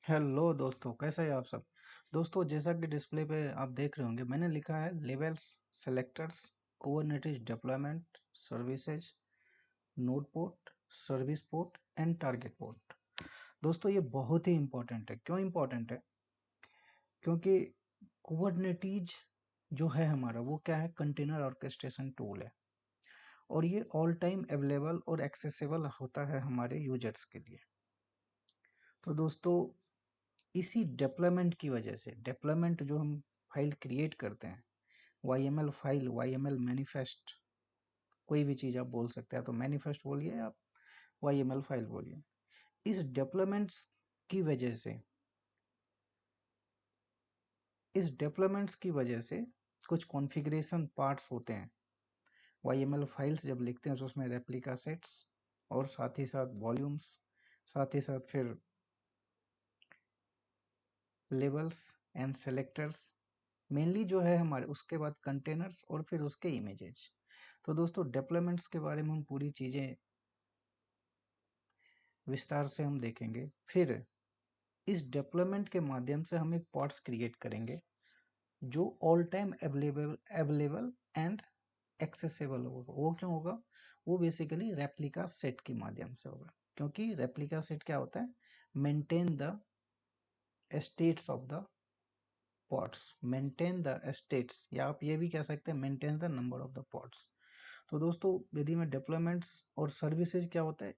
Hello दोस्तों, कैसे हैं आप सब। दोस्तों, जैसा कि डिस्प्ले पे आप देख रहे होंगे, मैंने लिखा है levels, selectors, Kubernetes deployment, services, node port, service port and target port. दोस्तों, ये बहुत ही इंपॉर्टेंट है। क्यों इंपॉर्टेंट है? क्योंकि कुबरनेटिज जो है हमारा, वो क्या है? कंटेनर ऑर्केस्ट्रेशन टूल है, और ये ऑल टाइम अवेलेबल और एक्सेसिबल होता है हमारे यूजर्स के लिए। तो दोस्तों, इसी डेप्लॉयमेंट की वजह से, डेप्लॉयमेंट जो हम फाइल क्रिएट करते हैं, YML फाइल, YML मैनिफेस्ट, कोई भी चीज़ आप बोल सकते हैं। तो मैनिफेस्ट बोलिए, आप YML फाइल बोलिए। इस डेप्लॉयमेंट्स की वजह से, कुछ कॉन्फ़िगरेशन पार्ट्स होते हैं। YML फाइल्स जब लिखते हैं तो उसमें रेप्लिका सेट्स और साथ ही साथ वॉल्यूम्स, साथ ही साथ फिर लेबल्स एंड सेलेक्टर्स, मेनली जो है हमारे, उसके बाद कंटेनर्स और फिर उसके इमेजेस। तो दोस्तों, डेप्लॉयमेंट्स के बारे में हम पूरी चीज़ें विस्तार से हम देखेंगे। फिर इस डेप्लॉयमेंट के माध्यम से हम एक पॉड्स क्रिएट करेंगे जो all time available available and accessible होगा। वो क्यों होगा? वो बेसिकली रेप्लिका सेट के माध्यम से होगा। क्योंकि रेप्लिका सेट क्या होता है? Maintain the states of the pods, maintain the states, या आप ये भी कह सकते हैं maintain the number of the pods. तो दोस्तों, यदि में डेप्लॉयमेंट्स और सर्विसेज क्या होता है,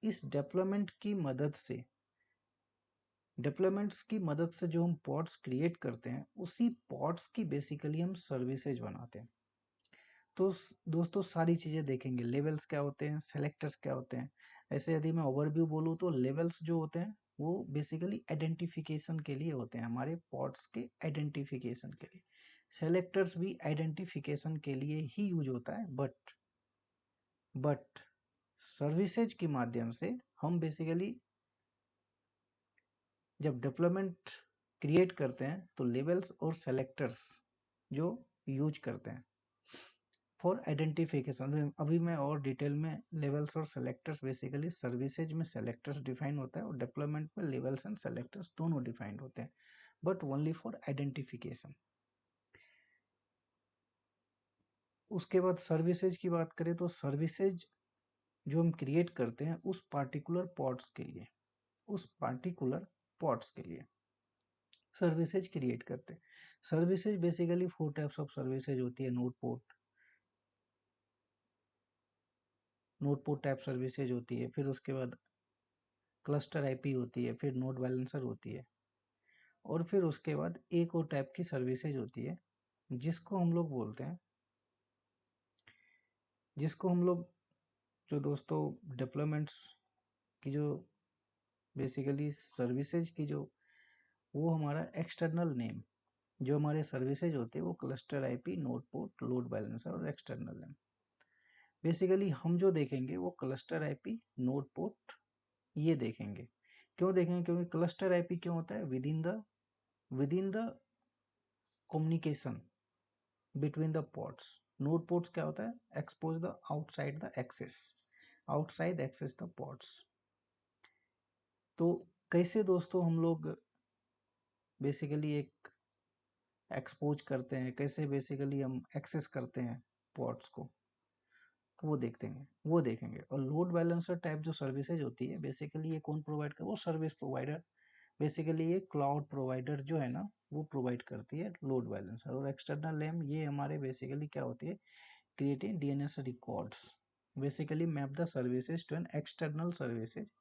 इस डेप्लॉयमेंट्स की मदद से जो हम पॉड्स क्रिएट करते हैं, उसी पॉड्स की बेसिकली हम सर्विसेज बनाते हैं। तो दोस्तों, सारी चीज़ें देखेंगे। लेवल्स क्या होते हैं, सेलेक्टर्स क्या होते हैं। ऐसे यदि मैं ओवरव्यू बोलूँ तो लेवल्स जो होते हैं वो बेसिकली आइडेंटिफिकेशन के लिए होते हैं, हमारे पॉड्स के आइडेंटिफिकेशन के लिए। सेलेक्टर्स भी आइडेंटिफिकेशन के लिए ही यूज होता है, बट सर्विसेज के माध्यम से हम बेसिकली जब डेवलपमेंट क्रिएट करते हैं तो लेवल्स और सेलेक्टर्स जो यूज करते हैं फॉर आइडेंटिफिकेशन। अभी मैं और डिटेल में लेवल्स और सेलेक्टर्स, बेसिकली सर्विसेज में सेलेक्टर्स डिफाइन होता है और डेवलपमेंट में लेवल्स एंड सेलेक्टर्स दोनों डिफाइंड होते हैं, बट ओनली फॉर आइडेंटिफिकेशन। उसके बाद सर्विसेज की बात करें तो सर्विसेज जो हम क्रिएट करते हैं उस पार्टिकुलर पॉड्स के लिए सर्विसेज क्रिएट करते हैं। Services basically 4 types of services होती है। नोड पोर्ट टाइप सर्विसेज होती है, फिर उसके बाद क्लस्टर आईपी होती है, फिर नोड बैलेंसर होती है, और फिर उसके बाद एक और टाइप की सर्विसेज होती है जिसको हम लोग बोलते हैं, जिसको हम लोग जो दोस्तों डेवलपमेंट्स की जो बेसिकली सर्विसेज की जो, वो हमारा एक्सटर्नल नेम, जो हमारे सर्विसेज होते हैं वो cluster IP, node port, load balancer और एक्सटर्नल नेम। बेसिकली हम जो देखेंगे वो क्लस्टर आईपी, नोड पोर्ट, ये देखेंगे। क्यों देखेंगे? क्योंकि क्लस्टर आईपी क्यों होता है? Within the communication between the ports. Node ports क्या होता है? Expose the outside access the ports. तो कैसे दोस्तों हम लोग बेसिकली एक एक्सपोज करते हैं, कैसे बेसिकली हम एक्सेस करते हैं पोर्ट्स को, तो वो देखेंगे। और लोड बैलेंसर टाइप जो सर्विसेज होती है, बेसिकली ये कौन प्रोवाइड कर? वो सर्विस प्रोवाइडर, बेसिकली ये क्लाउड प्रोवाइडर जो है ना, वो प्रोवाइड करती है लोड बैलेंसर। और एक्सटर्नल नेम ये हमारे बेसिकली क्या होती है? Creating DNS records, basically map the services to an external services,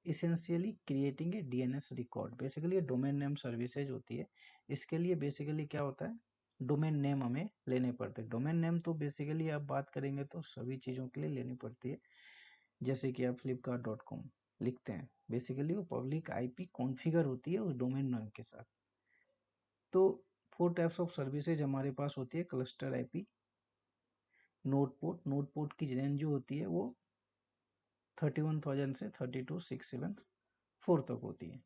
essentially creating a DNS record. Basically ये डोमेन नेम सर्विसेज होती है। इसके लिए बेसिकली क्या होता है? डोमेन नेम हमें लेने पड़ते हैं। डोमेन नेम तो बेसिकली आप बात करेंगे तो सभी चीज़ों के लिए लेनी पड़ती है। जैसे कि आप flipkart.com लिखते हैं, बेसिकली वो पब्लिक IP कॉन्फ़िगर होती है उस डोमेन नेम के साथ। तो 4 टाइप्स ऑफ सर्विसेज हमारे पास होती है। क्लस्टर IP, नोड पोर्ट की रेंज जो होती है वो 31,000 से 32,674 तक होती है।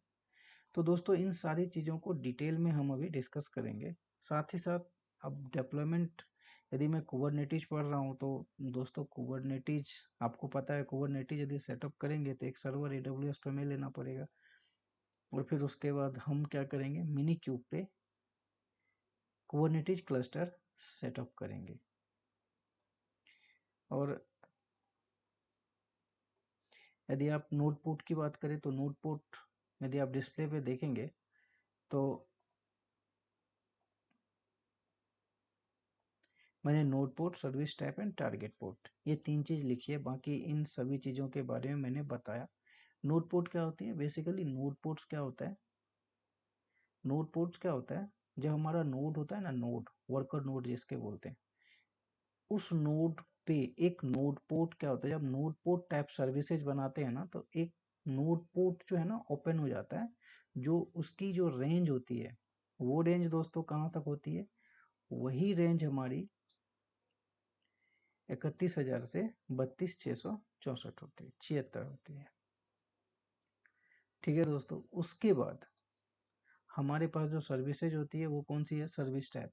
तो दोस्तों, इन सारी चीज़ों को डिटेल में हम अभी डिस्कस करेंगे। साथ ही साथ अब डेप्लॉयमेंट, यदि मैं कुबरनेटिज पढ़ रहा हूँ तो दोस्तों, कुबरनेटिज आपको पता है, कुबरनेटिज यदि सेटअप करेंगे तो एक सर्वर AWS पे हमें लेना पड़ेगा। और फिर उसके बाद हम क्या करेंगे, मिनी क्यूब पे कुबरनेटिस क्लस्टर सेटअप करेंगे। और यदि आप नोटपोर्ट की बात करें तो नोटपोर्ट यदि आप डिस्प्ले पे देखेंगे तो मैंने note port, service type and target port, ये 3 चीज़ लिखी है। बाकी इन सभी चीज़ों के बारे में मैंने बताया। नोट पोर्ट क्या होती है, बेसिकली नोट पोर्ट्स क्या होता है, नोट पोर्ट्स क्या होता है, जब हमारा नोड होता है ना, नोड वर्कर नोड जिसके बोलते हैं, उस नोड पे एक नोड पोर्ट क्या होता है, जब नोड पोर्ट टाइप सर्विसेज बनाते हैं ना, तो एक नोड पोर्ट जो है ना ओपन हो जाता है। जो उसकी जो रेंज होती है, वो रेंज दोस्तों कहाँ तक होती है, वही रेंज हमारी 31,000 से 32,664 होती है, 76 होती है। ठीक है दोस्तों, उसके बाद हमारे पास जो सर्विसेज होती है वो कौन सी है, service type,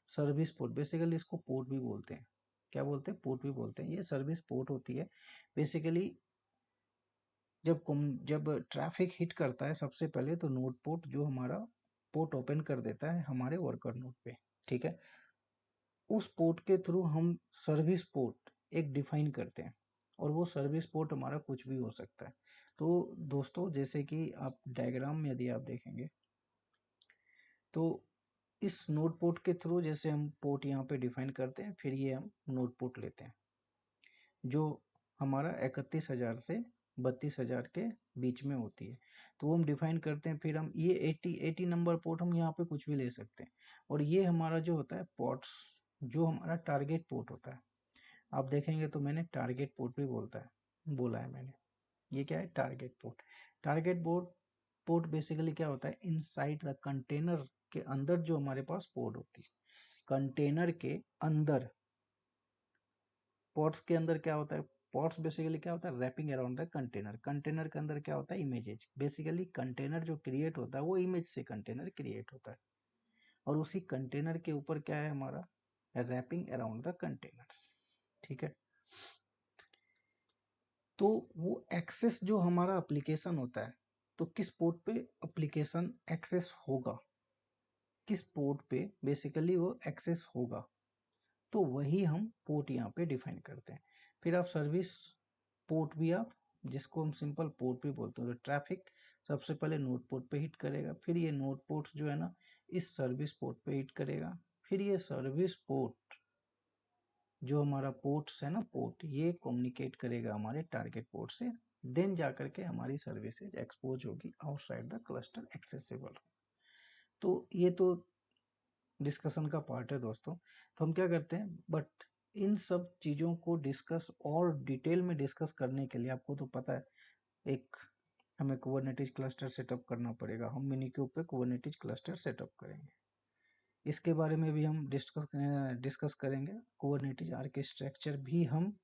service port, basically इसको पोर्ट भी बोलते हैं। क्या बोलते हैं, पोर्ट भी बोलते हैं। ये सर्विस पोर्ट होती है। बेसिकली जब ट्रैफिक हिट करता है सबसे पहले तो नोड पोर्ट जो हमारा पोर्ट ओपन कर देता है हमारे वर्कर नोड पे। ठीक है, उस पोर्ट के थ्रू हम सर्विस पोर्ट एक डिफाइन करते हैं, और वो सर्विस पोर्ट हमारा कुछ भी हो सकता है। तो दोस्तों जैसे कि आप डायग्राम में यदि आप देखेंगे तो इस नोड पोर्ट के थ्रू जैसे हम पोर्ट यहाँ पे डिफाइन करते हैं, फिर ये हम नोड पोर्ट लेते हैं जो हमारा 31,000 से 32,000 के बीच में होती है, तो वो हम डिफाइन करते हैं। फिर हम ये 80 नंबर पोर्ट हम यहाँ पे कुछ भी ले सकते हैं। और ये हमारा जो होता है पोर्ट्स, जो हमारा टारगेट पोर्ट होता है, आप देखेंगे तो मैंने टारगेट पोर्ट भी बोला है मैंने। ये क्या है, target port. Target port port basically क्या होता है, इनसाइड द कंटेनर के अंदर जो हमारे पास पोर्ट होती है, कंटेनर के अंदर, पोर्ट्स के अंदर क्या होता है, पोर्ट्स बेसिकली क्या होता है, wrapping around the container. Container के अंदर क्या होता है, इमेजेज। बेसिकली कंटेनर जो क्रिएट होता है वो इमेज से कंटेनर क्रिएट होता है, और उसी कंटेनर के ऊपर क्या है हमारा, रैपिंग अराउंड द कंटेनर्स। ठीक है, तो वो एक्सेस जो हमारा एप्लीकेशन होता है, तो किस पोर्ट पे एप्लीकेशन एक्सेस होगा, किस पोर्ट पे बेसिकली वो एक्सेस होगा, तो वही हम पोर्ट यहाँ पे डिफाइन करते हैं। फिर आप सर्विस पोर्ट भी, आप जिसको हम सिंपल पोर्ट भी बोलते हैं, तो ट्रैफिक सबसे पहले नोड पोर्ट पे हिट करेगा, फिर ये नोड पोर्ट जो है ना इस सर्विस पोर्ट पे हिट करेगा, फिर ये सर्विस पोर्ट जो हमारा पोर्ट्स है ना, पोर्ट ये कम्युनिकेट करेगा हमारे टारगेट पोर्ट से, देन जा करके हमारी सर्विसेज एक्सपोज होगी आउटसाइड द क्लस्टर एक्सेसिबल। तो ये तो डिस्कशन का पार्ट है दोस्तों। तो हम क्या करते हैं, बट इन सब चीज़ों को डिस्कस और डिटेल में डिस्कस करने के लिए आपको तो पता है, एक हमें कुबरनेटिस क्लस्टर सेटअप करना पड़ेगा। हम मिनी क्यूब पे कुबरनेटिस क्लस्टर सेटअप करेंगे, इसके बारे में भी हम डिस्कस करेंगे। कुबरनेटिस आर्किटेक्चर भी हम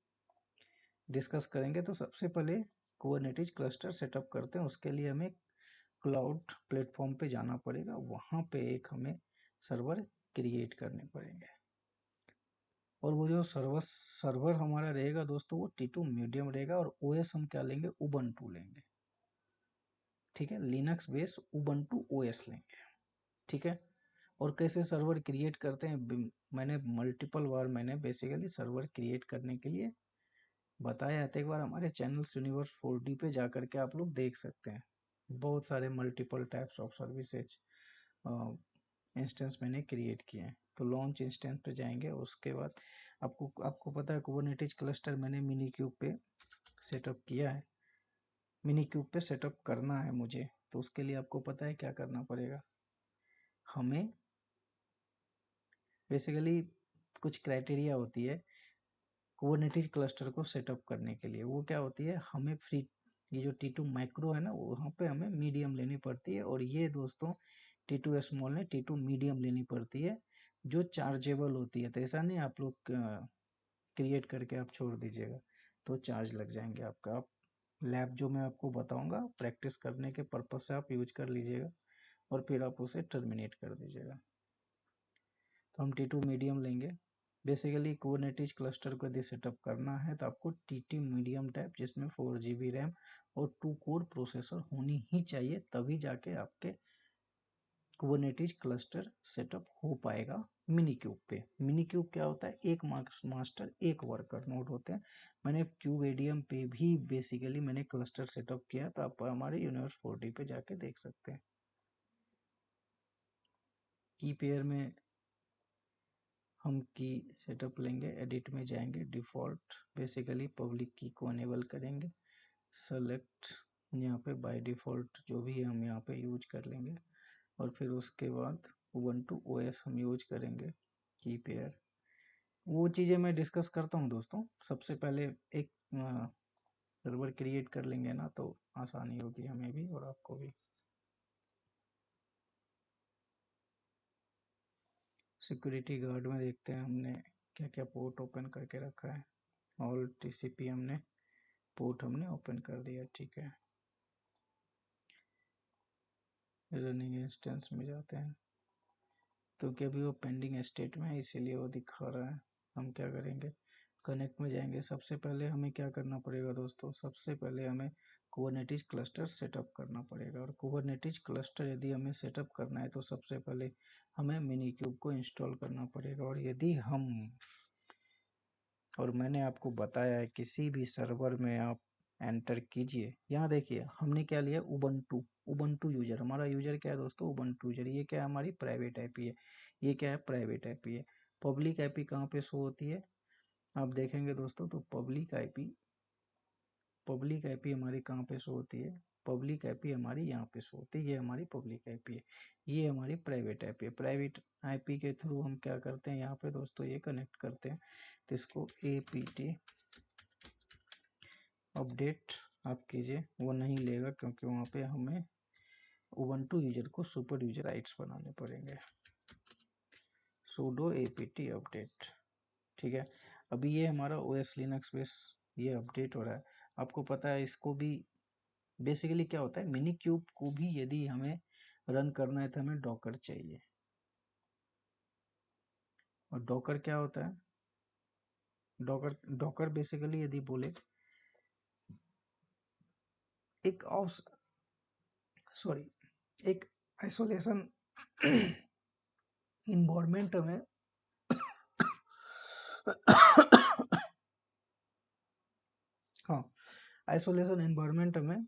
डिस्कस करेंगे। तो सबसे पहले कुबरनेटिस क्लस्टर सेटअप करते हैं, उसके लिए हमें क्लाउड प्लेटफॉर्म पे जाना पड़ेगा, वहाँ पे एक हमें सर्वर क्रिएट करने पड़ेंगे। और वो जो सर्वर हमारा रहेगा दोस्तों वो T2 मीडियम रहेगा, और ओएस हम क्या लेंगे, उबंटू लेंगे। ठीक है, लिनक्स बेस उबंटू ओएस लेंगे। ठीक है, और कैसे सर्वर क्रिएट करते हैं, मैंने मल्टीपल बार मैंने बेसिकली सर्वर क्रिएट करने के लिए बताया है। तो एक बार हमारे चैनल यूनिवर्स 4D पे जा करके आप लोग देख सकते हैं, बहुत सारे multiple types of services instance मैंने क्रिएट किए हैं। तो लॉन्च इंस्टेंस पे जाएंगे, उसके बाद आपको पता है कुबरनेटिस क्लस्टर मैंने मिनी क्यूब पे सेटअप किया है, मिनी क्यूब पे सेटअप करना है मुझे। तो उसके लिए आपको पता है क्या करना पड़ेगा, हमें बेसिकली कुछ क्राइटेरिया होती है कुबरनेटिस क्लस्टर को सेटअप करने के लिए। वो क्या होती है, हमें फ्री, ये जो T2 माइक्रो है ना वहाँ पे हमें मीडियम लेनी पड़ती है, और ये दोस्तों T2 स्मॉल ने T2 मीडियम लेनी पड़ती है जो चार्जेबल होती है। तो ऐसा नहीं आप लोग क्रिएट करके आप छोड़ दीजिएगा तो चार्ज लग जाएंगे आपका। आप लैब जो मैं आपको बताऊंगा प्रैक्टिस करने के पर्पज से आप यूज कर लीजिएगा, और फिर आप उसे टर्मिनेट कर दीजिएगा। तो हम T2 मीडियम लेंगे, बेसिकली कुबरनेटिस क्लस्टर को यदि सेटअप करना है तो आपको टीटी मीडियम टाइप जिसमें 4 GB रैम और 2 कोर प्रोसेसर होनी ही चाहिए, तभी जाके आपके कुबरनेटिस क्लस्टर सेटअप हो पाएगा मिनी क्यूब पे। मिनी क्यूब क्या होता है, एक मास्टर एक वर्कर नोड होते हैं। मैंने क्यूब एडीएम पे भी बेसिकली मैंने क्लस्टर सेटअप किया, तो आप हमारे यूनिवर्स 4D पे जाके देख सकते हैं। की पेयर में हम की सेटअप लेंगे, एडिट में जाएंगे, डिफ़ॉल्ट बेसिकली पब्लिक की को अनेबल करेंगे, सेलेक्ट यहाँ पे बाय डिफ़ॉल्ट जो भी है हम यहाँ पे यूज कर लेंगे, और फिर उसके बाद उबंटू ओएस हम यूज करेंगे की पेयर। वो चीज़ें मैं डिस्कस करता हूँ दोस्तों। सबसे पहले एक सर्वर क्रिएट कर लेंगे ना, तो आसानी होगी हमें भी और आपको भी। सिक्योरिटी गार्ड में देखते हैं हमने क्या क्या पोर्ट ओपन करके रखा है। ऑल टीसीपी हमने पोर्ट हमने ओपन कर दिया, ठीक है। रनिंग इंस्टेंस में जाते हैं, क्योंकि अभी वो पेंडिंग स्टेट में है इसीलिए वो दिखा रहा है। हम क्या करेंगे, कनेक्ट में जाएंगे। सबसे पहले हमें क्या करना पड़ेगा दोस्तों, सबसे पहले हमें कुबरनेटिस क्लस्टर सेटअप करना पड़ेगा। और कुबरनेटिस क्लस्टर यदि हमें सेटअप करना है तो सबसे पहले हमें मिनी क्यूब को इंस्टॉल करना पड़ेगा। और मैंने आपको बताया है किसी भी सर्वर में आप एंटर कीजिए। यहाँ देखिए हमने क्या लिया, उबंटू। उबंटू यूजर, हमारा यूजर क्या है दोस्तों, उबंटू यूजर। ये क्या है, हमारी प्राइवेट आईपी है। ये क्या है, प्राइवेट आईपी है। पब्लिक आईपी कहाँ पे शो होती है, आप देखेंगे दोस्तों तो पब्लिक आईपी हमारी कहाँ पे शो होती है, पब्लिक आईपी हमारी यहाँ पे शो होती है। ये हमारी पब्लिक आईपी है, ये हमारी प्राइवेट आईपी है। प्राइवेट आईपी के थ्रू हम क्या करते हैं यहाँ पे दोस्तों, ये कनेक्ट करते हैं। तो इसको apt अपडेट आप कीजिए, वो नहीं लेगा क्योंकि वहाँ पे हमें उबंटू यूजर को सुपर यूजर राइट्स बनाने पड़ेंगे। sudo apt अपडेट, ठीक है। अभी ये हमारा OS लिनक्स बेस ये अपडेट हो रहा है। आपको पता है इसको भी बेसिकली क्या होता है, मिनी क्यूब को भी यदि हमें रन करना है तो हमें डॉकर चाहिए। और डॉकर क्या होता है, डॉकर डॉकर बेसिकली यदि बोले एक सॉरी एक आइसोलेशन इन्वायरमेंट में हाँ, आइसोलेशन इन्वायरमेंट में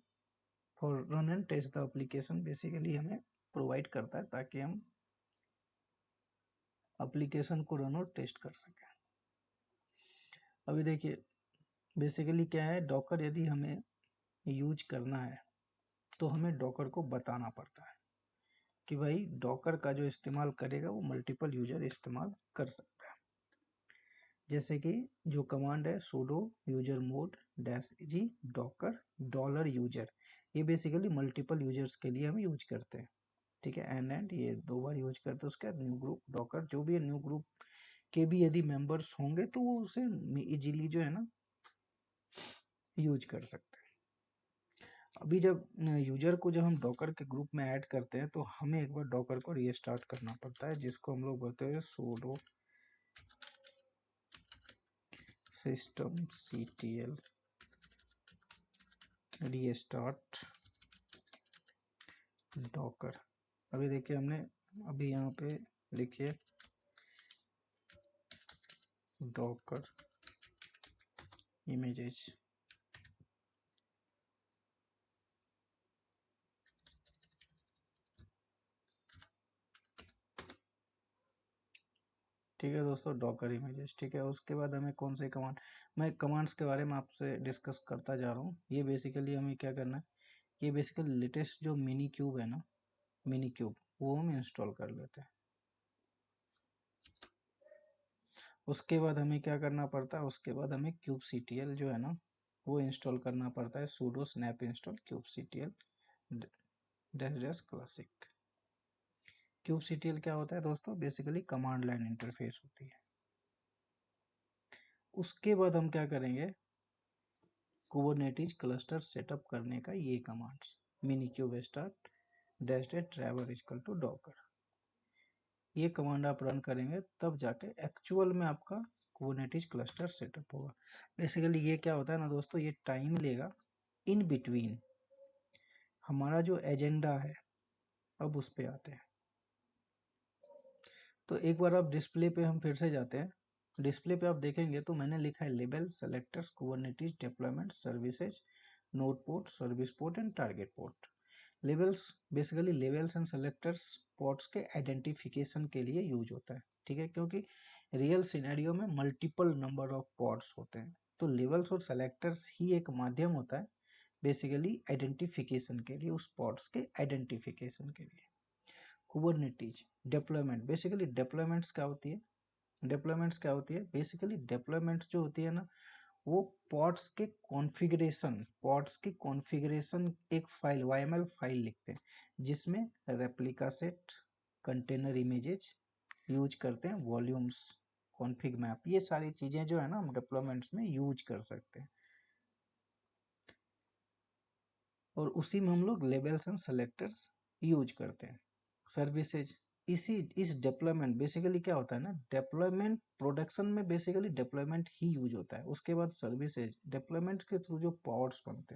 for run and test the application basically हमें प्रोवाइड करता है, ताकि हम एप्लीकेशन को रन और टेस्ट कर सकें। अभी देखिए बेसिकली क्या है, डॉकर यदि हमें यूज करना है तो हमें डॉकर को बताना पड़ता है कि भाई डॉकर का जो इस्तेमाल करेगा वो मल्टीपल यूजर इस्तेमाल कर सकता है। जैसे कि जो कमांड है sudo user mode -g docker $user, ये बेसिकली मल्टीपल यूजर्स के लिए हम यूज करते हैं, ठीक है। एंड ये 2 बार यूज करते हैं। उसके बाद न्यू ग्रुप डॉकर, जो भी न्यू ग्रुप के भी यदि मेंबर्स होंगे तो वो उसे इजीली जो है ना यूज कर सकते हैं। अभी जब यूजर को जब हम डॉकर के ग्रुप में ऐड करते हैं तो हमें एक बार डॉकर को रीस्टार्ट करना पड़ता है, जिसको हम लोग बोलते हैं sudo systemctl रीस्टार्ट डॉकर। अभी देखिए हमने अभी यहाँ पे लिखिए डॉकर इमेजेस, ठीक है दोस्तों, डॉकर इमेजेस, ठीक है। उसके बाद हमें कौन से कमांड, मैं कमांड्स के बारे में आपसे डिस्कस करता जा रहा हूँ। ये बेसिकली हमें क्या करना है, ये बेसिकली लेटेस्ट जो मिनी क्यूब है ना, मिनी क्यूब वो हम इंस्टॉल कर लेते हैं। उसके बाद हमें क्या करना पड़ता है, उसके बाद हमें kubectl जो है ना वो इंस्टॉल करना पड़ता है। sudo snap install kubectl -classic। kubectl क्या होता है दोस्तों, बेसिकली कमांड लाइन इंटरफेस होती है। उसके बाद हम क्या करेंगे, कुबरनेटिस क्लस्टर सेटअप करने का ये commands, mini cube start -traver = docker। ये कमांड आप रन करेंगे तब जाके एक्चुअल में आपका कुबरनेटिस क्लस्टर सेटअप होगा। बेसिकली ये क्या होता है ना दोस्तों, ये टाइम लेगा इन बिटवीन हमारा जो एजेंडा है। अब उस पे आते हैं, तो एक बार आप डिस्प्ले पे हम फिर से जाते हैं। डिस्प्ले पे आप देखेंगे तो मैंने लिखा है label selectors Kubernetes deployment services node port service port and target port. Labels basically labels and selectors ports के आइडेंटिफिकेशन के लिए यूज होता है, ठीक है, क्योंकि रियल सिनेरियो में मल्टीपल नंबर ऑफ पोर्ट्स होते हैं, तो लेबल्स और सेलेक्टर्स ही एक माध्यम होता है बेसिकली आइडेंटिफिकेशन के लिए, उस पोर्ट्स के आइडेंटिफिकेशन के लिए। कुबरनेटिस डिप्लॉयमेंट, बेसिकली डिप्लॉयमेंट्स क्या होती है, डिप्लॉयमेंट्स क्या होती है, बेसिकली डिप्लॉयमेंट जो होती है ना, वो पॉड्स के कॉन्फ़िगरेशन, पॉड्स की कॉन्फ़िगरेशन एक फाइल YML फाइल लिखते हैं जिसमें replica set, container images use करते हैं, वॉल्यूम्स, कॉन्फ़िग मैप, ये सारी चीजें जो है ना हम डिप्लॉयमेंट्स में यूज कर सकते हैं। और उसी में हम लोग लेबल्स एंड सेलेक्टर्स यूज करते हैं। सर्विसेज, इस डिप्लॉयमेंट बेसिकली क्या होता है ना, डिप्लॉयमेंट प्रोडक्शन में बेसिकली डिप्लॉयमेंट ही यूज होता है। उसके बाद सर्विसेज, डिप्लॉयमेंट के थ्रू जो पॉड्स बनते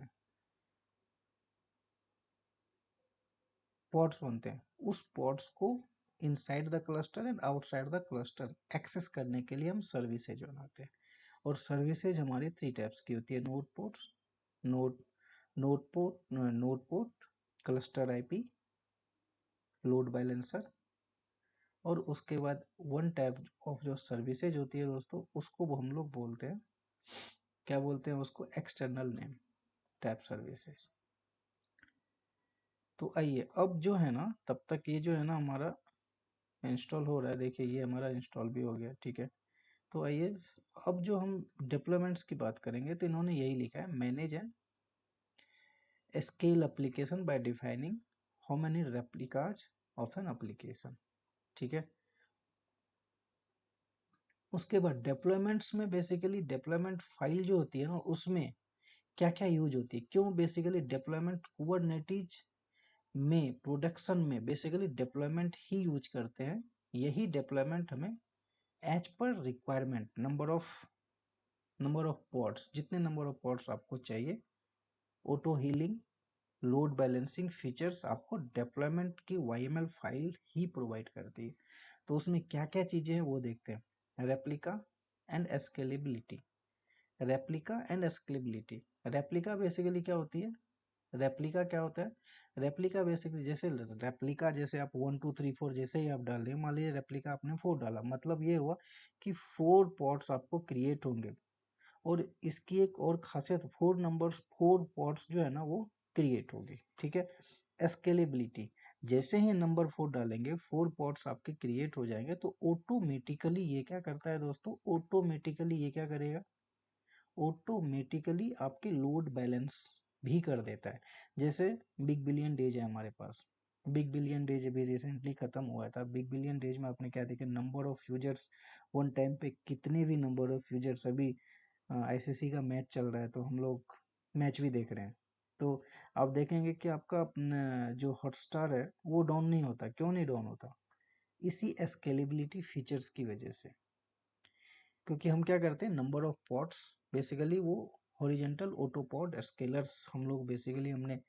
हैं, उस पॉड्स को inside the cluster and outside the cluster access करने के लिए हम सर्विसेज बनाते हैं। और सर्विसेज हमारी 3 टाइप्स की होती है, node ports, node node port, cluster IP, load balancer, और उसके बाद वन टाइप ऑफ जो सर्विसेज होती है दोस्तों, उसको हम लोग बोलते हैं, क्या बोलते हैं उसको, एक्सटर्नल नेम टाइप सर्विसेज। तो आइए अब जो है ना, तब तक ये जो है ना हमारा इंस्टॉल हो रहा है, देखिए ये हमारा इंस्टॉल भी हो गया, ठीक है। तो आइए अब जो हम डिप्लॉयमेंट्स की बात करेंगे, तो इन्होंने यही लिखा है, manage and scale application by defining how many replicas of an application, ठीक है। उसके बाद डिप्लॉयमेंट्स में बेसिकली डिप्लॉयमेंट फाइल जो होती है ना, उसमें क्या क्या यूज होती है, क्यों बेसिकली डिप्लॉयमेंट कुबरनेटिस में प्रोडक्शन में बेसिकली डिप्लॉयमेंट ही यूज करते हैं। यही डिप्लॉयमेंट हमें एज पर रिक्वायरमेंट, नंबर ऑफ पॉड्स, जितने नंबर ऑफ पॉड्स आपको चाहिए, auto healing, load balancing features आपको डिप्लॉयमेंट की YML फाइल ही प्रोवाइड करती है। तो उसमें क्या क्या चीजें हैं वो देखते हैं। Replica and scalability, replica and scalability. Replica basically क्या होती है, रेप्लिका क्या होता है, रेप्लिका बेसिकली जैसे रेप्लिका, जैसे आप 1 2 3 4 जैसे ही आप डाल दें, मान लीजिए रेप्लिका आपने 4 डाला, मतलब ये हुआ कि 4 पॉट्स आपको क्रिएट होंगे। और इसकी एक और खासियत, 4 पॉट्स जो है ना वो क्रिएट होगी, ठीक है। स्केलेबिलिटी, जैसे ही नंबर 4 डालेंगे 4 पॉट्स आपके क्रिएट हो जाएंगे, तो ऑटोमेटिकली ये क्या करता है दोस्तों, ऑटोमेटिकली ये क्या करेगा, ऑटोमेटिकली आपके लोड बैलेंस भी कर देता है। जैसे बिग बिलियन डेज है हमारे पास, बिग बिलियन डेज अभी रिसेंटली खत्म हुआ था। बिग बिलियन डेज में आपने क्या देखा, number of users one time पे कितने भी नंबर ऑफ यूजर्स, अभी ICC का मैच चल रहा है तो हम लोग मैच भी देख रहे हैं, तो आप देखेंगे कि आपका जो हॉटस्टार है वो डाउन नहीं होता। क्यों नहीं डाउन होता, इसी स्केलेबिलिटी फीचर्स की वजह से। क्योंकि हम क्या करते हैं, नंबर ऑफ पॉड्स बेसिकली वो हॉरिजेंटल ऑटोपॉड स्केलर्स हम लोग बेसिकली हमने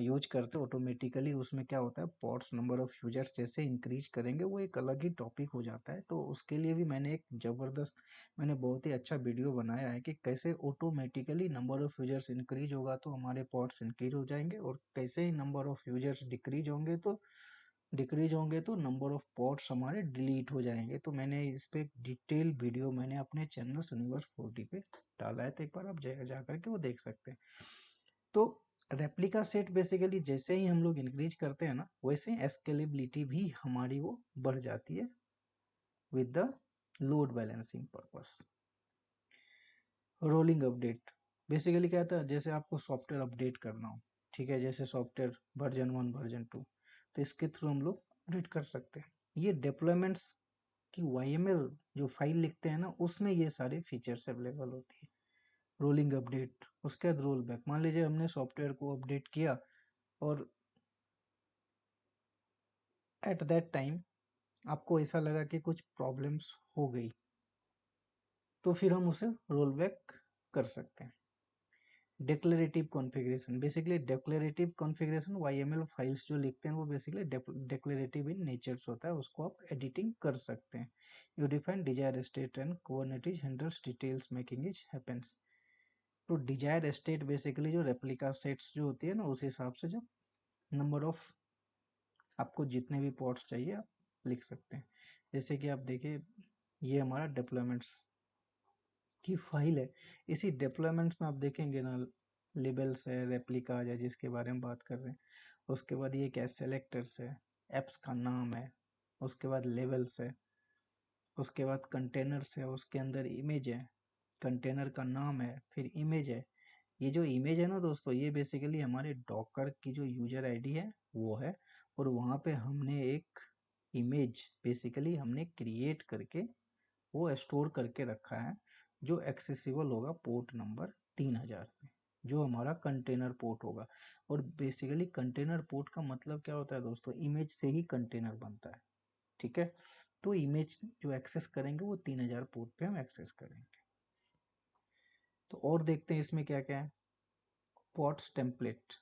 यूज करते हैं ऑटोमेटिकली। उसमें क्या होता है, पॉड्स नंबर ऑफ यूजर्स जैसे इंक्रीज करेंगे वो एक अलग ही टॉपिक हो जाता है। तो उसके लिए भी मैंने एक जबरदस्त, मैंने बहुत ही अच्छा वीडियो बनाया है कि कैसे automatically number of users increase होगा तो हमारे पॉड्स इंक्रीज हो जाएंगे, और कैसे ही नंबर ऑफ यूजर्स डिक्रीज होंगे तो नंबर ऑफ पॉट्स हमारे डिलीट हो जाएंगे। तो मैंने इस पे डिटेल वीडियो मैंने अपने चैनल यूनिवर्स 40 पे डाला है, तो एक बार आप जा करके वो देख सकते हैं। तो रेप्लिका सेट बेसिकली जैसे ही हम लोग इंक्रीज करते हैं ना, वैसे ही स्केलेबिलिटी भी हमारी वो बढ़ जाती है with the load balancing purpose. Rolling update basically क्या था, जैसे आपको सॉफ्टवेयर अपडेट करना हो, ठीक है, जैसे सॉफ्टवेयर वर्जन 1 वर्जन 2, तो इसके थ्रू हम लोग अपडेट कर सकते हैं। ये डिप्लॉयमेंट्स की YML जो फाइल लिखते हैं ना, उसमें ये सारे फीचर्स अवेलेबल होती है। रोलिंग अपडेट, उसके बाद रोल बैक, मान लीजिए हमने सॉफ्टवेयर को अपडेट किया और एट दैट टाइम आपको ऐसा लगा कि कुछ प्रॉब्लम्स हो गई, तो फिर हम उसे रोल बैक कर सकते हैं। Declarative configuration, basically declarative configuration YML files जो लिखते हैं वो बेसिकली डिक्लेरेटिव इन नेचर्स होता है, उसको आप एडिटिंग कर सकते हैं। You define desire state and Kubernetes handles details making it happens. तो डिजायर स्टेट बेसिकली जो रेप्लिका सेट्स जो होती है ना, उस हिसाब से जो नंबर ऑफ आपको जितने भी पॉड्स चाहिए आप लिख सकते हैं। जैसे कि आप देखिए ये हमारा डिप्लॉयमेंट्स की फाइल है। इसी डिप्लॉयमेंट्स में आप देखेंगे ना, लेबल्स है, रेप्लिका है जिसके बारे में बात कर रहे हैं, उसके बाद ये क्या है, सेलेक्टर्स है, एप्स का नाम है, उसके बाद लेवल्स है, उसके बाद कंटेनर्स है, उसके अंदर इमेज है, कंटेनर का नाम है, फिर इमेज है। ये जो इमेज है ना दोस्तों, ये बेसिकली हमारे डॉकर की जो यूजर आईडी है वो है, और वहाँ पे हमने एक इमेज बेसिकली हमने क्रिएट करके वो स्टोर करके रखा है, जो एक्सेसिबल होगा पोर्ट नंबर 3000 पे, जो हमारा कंटेनर पोर्ट होगा। और बेसिकली कंटेनर पोर्ट का मतलब क्या होता है दोस्तों, इमेज से ही कंटेनर बनता है, ठीक है। तो इमेज जो एक्सेस करेंगे वो 3000 पोर्ट पे हम एक्सेस करेंगे। तो और देखते हैं इसमें क्या क्या है। पॉट्स टेम्पलेट,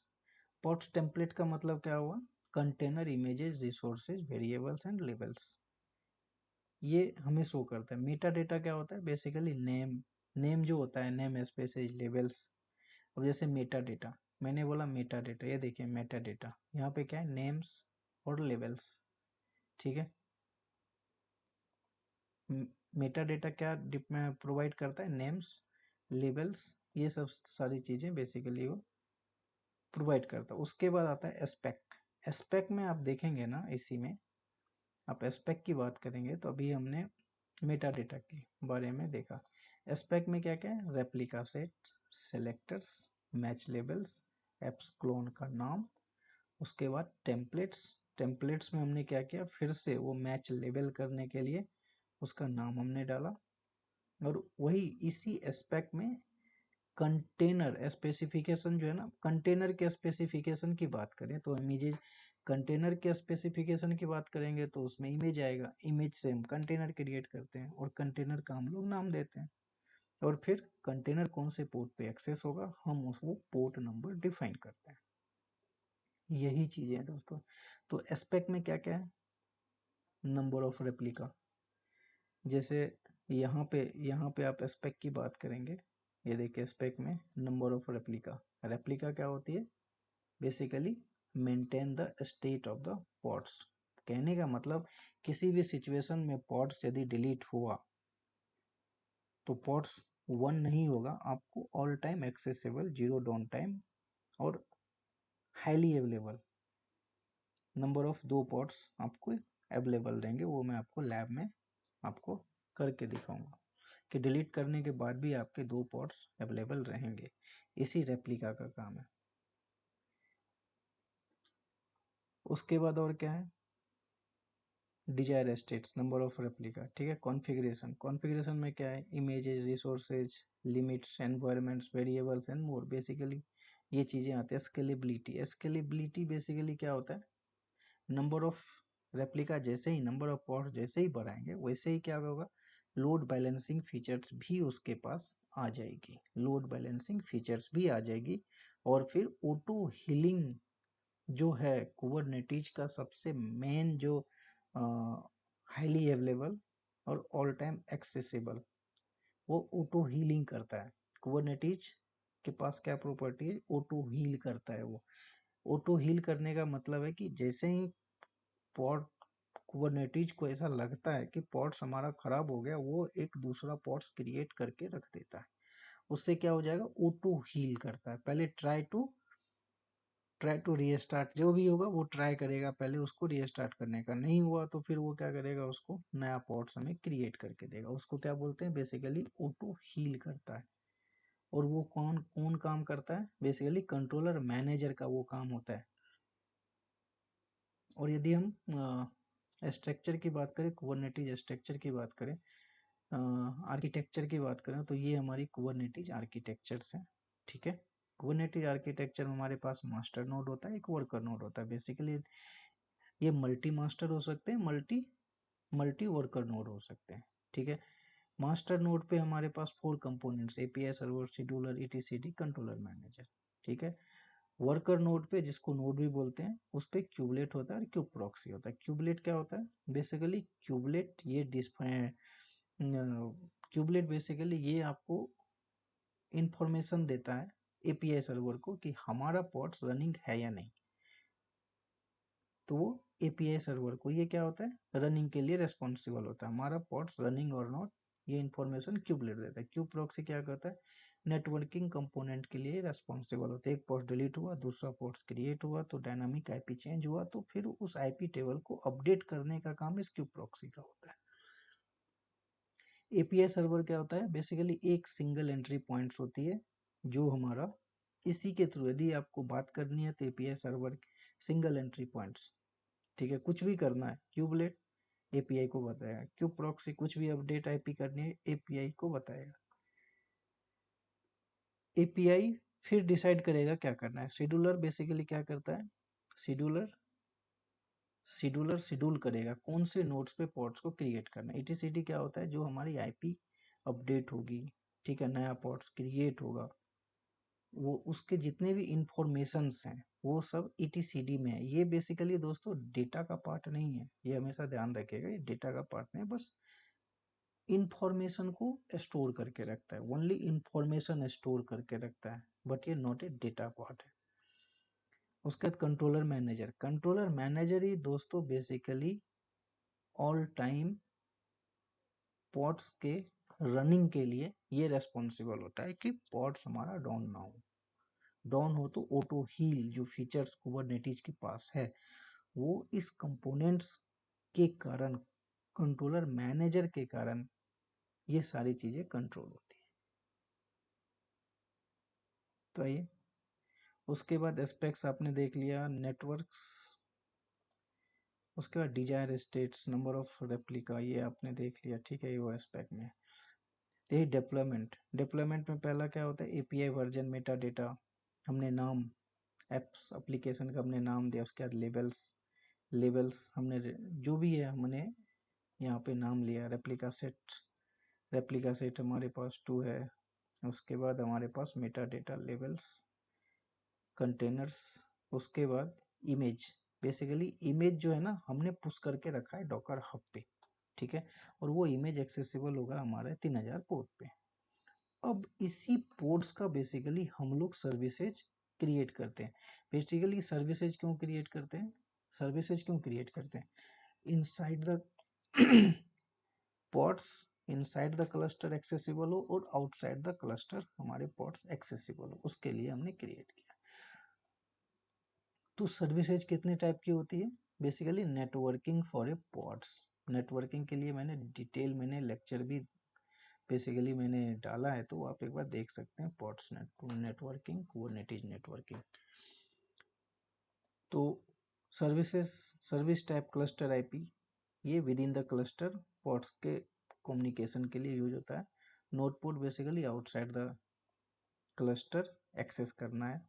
पॉट्स टेम्पलेट का मतलब क्या हुआ, container images resources variables and labels, ये हमें शो करता है। मेटा डेटा क्या होता है, बेसिकली नेम, नेम जो होता है, नेम स्पेसेज लेबल्स। अब जैसे मेटा डेटा, मैंने बोला मेटा डेटा, ये देखिए मेटा डेटा, यहाँ पे क्या है, नेम्स और लेबल्स, ठीक है। मेटा डेटा क्या प्रोवाइड करता है, नेम्स, लेबल्स, ये सब सारी चीज़ें बेसिकली वो प्रोवाइड करता है। उसके बाद आता है एस्पेक। एस्पेक में आप देखेंगे ना, इसी में आप एस्पेक की बात करेंगे, तो अभी हमने मेटा डेटा के बारे में देखा। एस्पेक में क्या क्या है, replica set, selectors, match labels, apps clone का नाम, उसके बाद टेम्पलेट्स। टेम्पलेट्स में हमने क्या किया, फिर से वो मैच लेबल करने के लिए उसका नाम हमने डाला। और वही इसी एस्पेक्ट में कंटेनर स्पेसिफिकेशन जो है ना, कंटेनर के स्पेसिफिकेशन की बात करें तो इमेजेस, कंटेनर के स्पेसिफिकेशन की बात करेंगे तो उसमें इमेज आएगा, इमेज से हम कंटेनर क्रिएट करते हैं और कंटेनर का हम लोग नाम देते हैं। और फिर कंटेनर कौन से पोर्ट पे एक्सेस होगा, हम उसको पोर्ट नंबर डिफाइन करते हैं। यही चीजें हैं दोस्तों। तो एस्पेक्ट में क्या क्या है, नंबर ऑफ रेप्लिका, जैसे यहाँ पे आप एस्पेक्ट की बात करेंगे, ये देखिए एस्पेक्ट में नंबर ऑफ रेप्लिका, रेप्लिका क्या होती है, basically maintain the state of the pods. कहने का मतलब किसी भी सिचुएशन में पॉड्स यदि डिलीट हुआ तो पॉड्स 1 नहीं होगा, आपको all time accessible, zero down time और highly available, number of 2 pods आपको अवेलेबल रहेंगे। वो मैं आपको लैब में आपको करके दिखाऊंगा कि डिलीट करने के बाद भी आपके 2 पॉड्स अवेलेबल रहेंगे। इसी रेप्लिका का काम है। उसके बाद और क्या है, desire states, number of replica, ठीक है। कॉन्फ़िगरेशन, कॉन्फ़िगरेशन में क्या है, images, resources, limits, environments, variables and more, basically ये चीज़ें आती है। स्केलेबिलिटी, स्केलेबिलिटी बेसिकली क्या होता है, नंबर ऑफ रेप्लिका जैसे ही, नंबर ऑफ पॉड्स जैसे ही बढ़ाएंगे वैसे ही क्या होगा, लोड बैलेंसिंग फीचर्स भी उसके पास आ जाएगी, लोड बैलेंसिंग फीचर्स भी आ जाएगी। और फिर ऑटो हीलिंग जो है कुबरनेटिज का सबसे मेन जो हाईली अवेलेबल और ऑल टाइम एक्सेसिबल, वो ऑटो हीलिंग करता है। कुबरनेटिज के पास क्या प्रॉपर्टी है, ऑटो हील करता है। वो ऑटो हील करने का मतलब है कि जैसे ही पॉड, कुबरनेटिज को ऐसा लगता है कि पॉड्स हमारा खराब हो गया, वो एक दूसरा पॉड्स क्रिएट करके रख देता है। उससे क्या हो जाएगा, ऑटो हील करता है। पहले ट्राई टू रीस्टार्ट, जो भी होगा वो ट्राई करेगा पहले उसको रीस्टार्ट करने का, नहीं हुआ तो फिर वो क्या करेगा, उसको नया पॉट्स हमें क्रिएट करके देगा। उसको क्या बोलते हैं, बेसिकली ऑटो हील करता है। और वो कौन कौन काम करता है, बेसिकली कंट्रोलर मैनेजर का वो काम होता है। और यदि हम स्ट्रक्चर की बात करें, कुबरनेटिज स्ट्रक्चर की बात करें, आर्किटेक्चर की बात करें, तो ये हमारी कुबरनेटिज आर्किटेक्चर्स हैं, ठीक है। कुबरनेटिज आर्किटेक्चर में हमारे पास मास्टर नोड होता है, एक वर्कर नोड होता है। बेसिकली ये मल्टी मास्टर हो सकते हैं, मल्टी मल्टी वर्कर नोड हो सकते हैं, ठीक है। मास्टर नोड पे हमारे पास 4 components, API server, scheduler, ETCD, controller manager, ठीक है। वर्कर नोड पे, जिसको नोड भी बोलते हैं, उस पे क्यूबलेट होता है और क्यूब प्रॉक्सी होता है। क्यूबलेट क्या होता है? बेसिकली क्यूबलेट ये क्यूबलेट बेसिकली ये आपको इंफॉर्मेशन देता है एपीआई सर्वर को कि हमारा पॉड्स रनिंग है या नहीं। तो वो एपीआई सर्वर को ये क्या होता है, रनिंग के लिए रेस्पॉन्सिबल होता है। हमारा पॉड्स रनिंग और नॉट, ये इन्फॉर्मेशन क्यूबलेट देता है। क्यूब प्रॉक्सी क्या करता है, नेटवर्किंग कंपोनेंट के लिए रेस्पॉन्सिबल होता है। एक पोर्ट डिलीट हुआ, दूसरा पोर्ट्स क्रिएट हुआ, तो डायनामिक आईपी चेंज हुआ, तो फिर उस आईपी टेबल को अपडेट करने का काम इस क्यूब प्रॉक्सी का होता है। एपीआई सर्वर क्या होता है, बेसिकली एक सिंगल एंट्री पॉइंट्स होती है जो हमारा इसी के थ्रू, यदि आपको बात करनी है तो API server single entry points, ठीक है। कुछ भी करना है क्यूबलेट एपीआई को बताएगा, क्यूब प्रॉक्सी कुछ भी अपडेट आईपी करनी है एपीआई को बताएगा। एपीआई फिर डिसाइड करेगा क्या करना है। शेड्यूलर बेसिकली क्या करता है, शेड्यूलर शेड्यूल करेगा कौन से नोड्स पे पॉड्स को क्रिएट करना है। ईटीसीडी क्या होता है, जो हमारी आईपी अपडेट होगी, ठीक है, नया पॉड्स क्रिएट होगा, वो उसके जितने भी इंफॉर्मेशंस हैं वो सब ईटीसीडी में है। ये बेसिकली दोस्तों डेटा का पार्ट नहीं है, ये हमेशा ध्यान रखिएगा, ये डेटा का पार्ट नहीं, बस इंफॉर्मेशन को स्टोर करके रखता है, ओनली इंफॉर्मेशन स्टोर करके रखता है, बट ये नॉट ए डेटा पार्ट है। उसके बाद कंट्रोलर मैनेजर ही दोस्तों बेसिकली ऑल टाइम पॉड्स के रनिंग के लिए ये रेस्पॉन्सिबल होता है कि पॉड्स हमारा डाउन ना हो। डाउन हो तो ऑटो हील जो फीचर्स कुबरनेटिस के पास है, वो इस कंपोनेंट्स के कारण, कंट्रोलर मैनेजर के कारण ये सारी चीजें कंट्रोल होती है। तो आइए, उसके बाद एस्पेक्ट्स आपने देख लिया, नेटवर्क्स, उसके बाद desire states, number of replica, ये आपने देख लिया, ठीक है, ये वो एस्पेक्ट में। यही डेप्लॉयमेंट में पहला क्या होता है, एपीआई वर्जन, मेटा डेटा, हमने नाम, एप्स एप्लीकेशन का हमने नाम दिया, उसके बाद लेबल्स हमने जो भी है हमने यहाँ पे नाम लिया। रेप्लिका सेट हमारे पास 2 है। उसके बाद हमारे पास मेटा डेटा, लेबल्स, कंटेनर्स, उसके बाद इमेज, बेसिकली इमेज जो है ना हमने पुश करके रखा है डॉकर हब पे, ठीक है, और वो इमेज एक्सेसिबल होगा हमारे 3000 पोर्ट पे। अब इसी पोर्ट्स का बेसिकली हम लोग सर्विसेज क्रिएट करते हैं। बेसिकली सर्विसेज क्यों क्रिएट करते हैं, inside the ports, inside the cluster accessible हो और आउटसाइड द क्लस्टर हमारे पोर्ट्स एक्सेसिबल हो, उसके लिए हमने क्रिएट किया। तो सर्विसेज कितने टाइप की होती है, basically networking for a pods, networking के लिए मैंने डिटेल लेक्चर भी बेसिकली मैंने डाला है, तो आप एक बार देख सकते हैं। Pods networking, Kubernetes networking. तो सर्विस टाइप क्लस्टर आईपी, ये within the cluster pods के कम्युनिकेशन के लिए यूज होता है। Node port basically outside the cluster access करना है।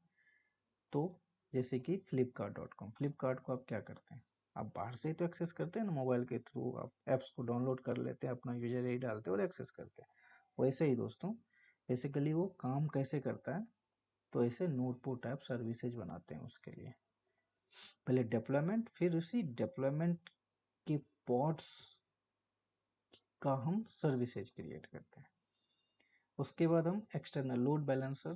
तो जैसे कि flipkart.com, फ्लिपकार्ट को आप क्या करते हैं, आप बाहर से ही तो एक्सेस करते हैं ना, मोबाइल के थ्रू आप ऐप्स को डाउनलोड कर लेते हैं, अपना यूजर आई डालते हैं और एक्सेस करते हैं। वैसे ही दोस्तों बेसिकली वो काम कैसे करता है, तो ऐसे नोड पोर्ट ऐप सर्विसेज बनाते हैं उसके लिए। पहले डेप्लॉयमेंट, फिर उसी डेप्लॉयमेंट के पॉड्स का हम सर्विसेज क्रिएट करते हैं। उसके बाद हम एक्सटर्नल लोड बैलेंसर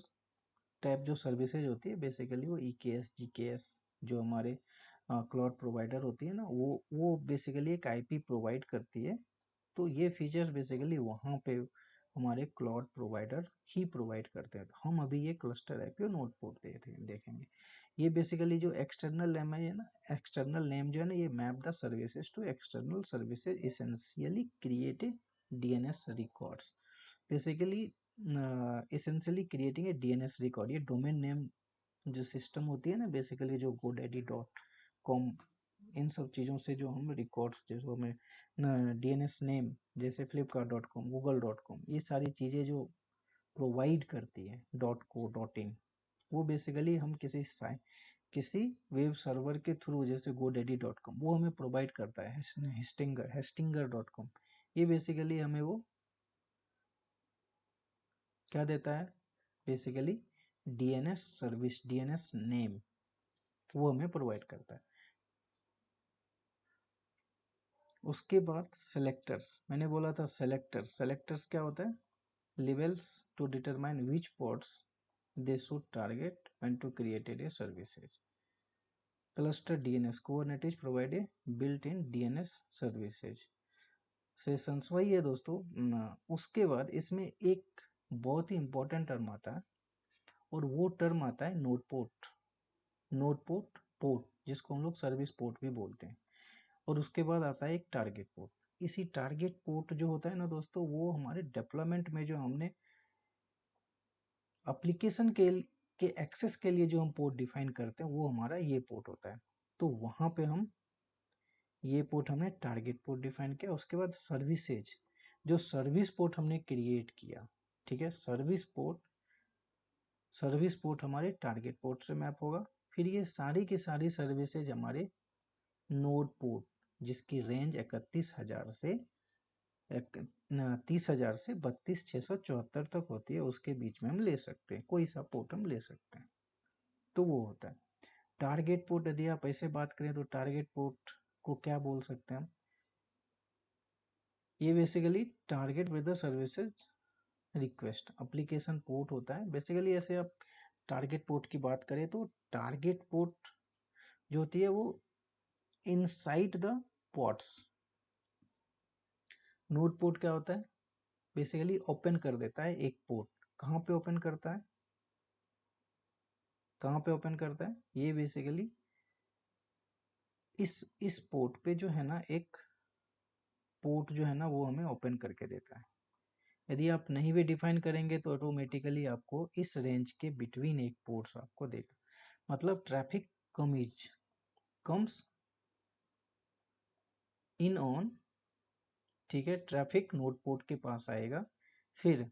टाइप जो सर्विसेज होती है, बेसिकली वो EKS GKS जो हमारे क्लाउड प्रोवाइडर होती है ना, वो बेसिकली एक आईपी प्रोवाइड करती है। तो ये फीचर्स बेसिकली वहाँ पे हमारे क्लाउड प्रोवाइडर ही प्रोवाइड करते हैं। तो हम अभी ये क्लस्टर आईपी और नोड पोर्ट देखेंगे। ये बेसिकली जो एक्सटर्नल नेम है ना, एक्सटर्नल नेम जो है ना, ये map the services to external services, essentially create a DNS records, basically essentially creating a DNS record। ये डोमेन नेम जो सिस्टम होती है ना, बेसिकली जो godaddy.com, इन सब चीज़ों से जो हम रिकॉर्ड्स, जो हमें DNS नेम जैसे flipkart.com, google.com, ये सारी चीज़ें जो प्रोवाइड करती है .co .in, वो बेसिकली हम किसी वेब सर्वर के थ्रू, जैसे godaddy.com वो हमें प्रोवाइड करता है, हेस्टिंगर.com, ये बेसिकली हमें वो क्या देता है, basically DNS service, DNS name वो हमें प्रोवाइड करता है। उसके बाद सेलेक्टर्स, मैंने बोला था सेलेक्टर्स क्या होता है, levels to determine which ports they should target when to create a services. Cluster DNS Kubernetes provide a built-in DNS services. Sessions वही है दोस्तों। उसके बाद इसमें एक बहुत ही इंपॉर्टेंट टर्म आता है और वो टर्म आता है नोड पोर्ट, पोर्ट जिसको हम लोग सर्विस पोर्ट भी बोलते हैं। और उसके बाद आता है एक टारगेट पोर्ट। इसी टारगेट पोर्ट जो होता है ना दोस्तों, वो हमारे डेवलपमेंट में जो हमने एप्लीकेशन के एक्सेस के लिए जो हम पोर्ट डिफाइन करते हैं वो हमारा ये पोर्ट होता है। तो वहाँ पे हम ये पोर्ट हमने टारगेट पोर्ट डिफाइन किया। उसके बाद सर्विसेज, जो सर्विस पोर्ट हमने क्रिएट किया, ठीक है, सर्विस पोर्ट हमारे टारगेट पोर्ट से मैप होगा। फिर ये सारी की सारी सर्विसेज हमारे नोड पोर्ट, जिसकी रेंज 31,000 से 30,000 से 32,674 तक होती है, उसके बीच में हम ले सकते हैं, कोई सा पोर्ट हम ले सकते हैं। तो वो होता है टारगेट पोर्ट। यदि आप ऐसे बात करें तो टारगेट पोर्ट को क्या बोल सकते हैं हम, ये basically target with the services request application port होता है। बेसिकली ऐसे आप टारगेट पोर्ट की बात करें तो टारगेट पोर्ट जो होती है वो inside the ports, node port क्या होता है, बेसिकली ओपन कर देता है एक पोर्ट। कहाँ पे ओपन करता है, कहाँ पे ओपन करता है, ये बेसिकली इस पोर्ट पे जो है ना, एक पोर्ट जो है ना वो हमें ओपन करके देता है। यदि आप नहीं भी डिफाइन करेंगे तो ऑटोमेटिकली आपको इस रेंज के बिटवीन एक पोर्ट्स आपको देगा, मतलब ट्रैफिक कम्स इन ऑन, ठीक है, ट्रैफिक नोड पोर्ट के पास आएगा, फिर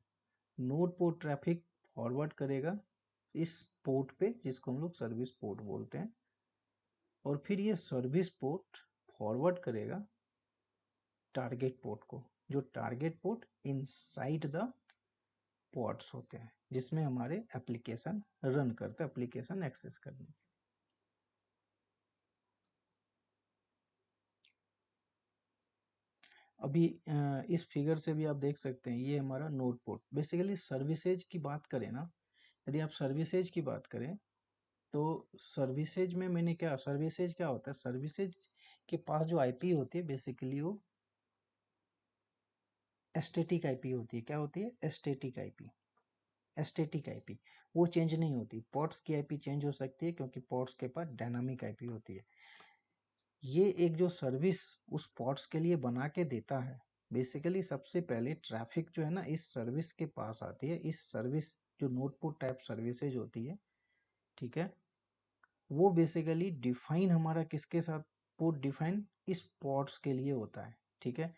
नोड पोर्ट ट्रैफिक फॉरवर्ड करेगा इस पोर्ट पे जिसको हम लोग सर्विस पोर्ट बोलते हैं, और फिर ये सर्विस पोर्ट फॉरवर्ड करेगा टारगेट पोर्ट को, जो target port inside the ports होते हैं जिसमें हमारे एप्लीकेशन रन करते हैं, एप्लीकेशन एक्सेस करने के। अभी इस फिगर से भी आप देख सकते हैं ये हमारा नोड पोर्ट। बेसिकली सर्विसेज की बात करें ना, यदि आप सर्विसेज की बात करें तो सर्विसेज में मैंने क्या, सर्विसेज क्या होता है, सर्विसेज के पास जो आईपी होती है बेसिकली वो एस्टेटिक आईपी होती है। क्या होती है, एस्टेटिक आईपी। एस्टेटिक आईपी वो चेंज नहीं होती, पोर्ट्स की आईपी चेंज हो सकती है क्योंकि पोर्ट्स के पास डायनामिक आईपी होती है। ये एक जो सर्विस उस पोर्ट्स के लिए बना के देता है, बेसिकली सबसे पहले ट्रैफिक जो है ना इस सर्विस के पास आती है। इस सर्विस जो नोड पोर्ट टाइप सर्विसेज होती है, ठीक है, वो बेसिकली डिफाइन हमारा किसके साथ, पोर्ट डिफाइन इस पोर्ट्स के लिए होता है, ठीक है।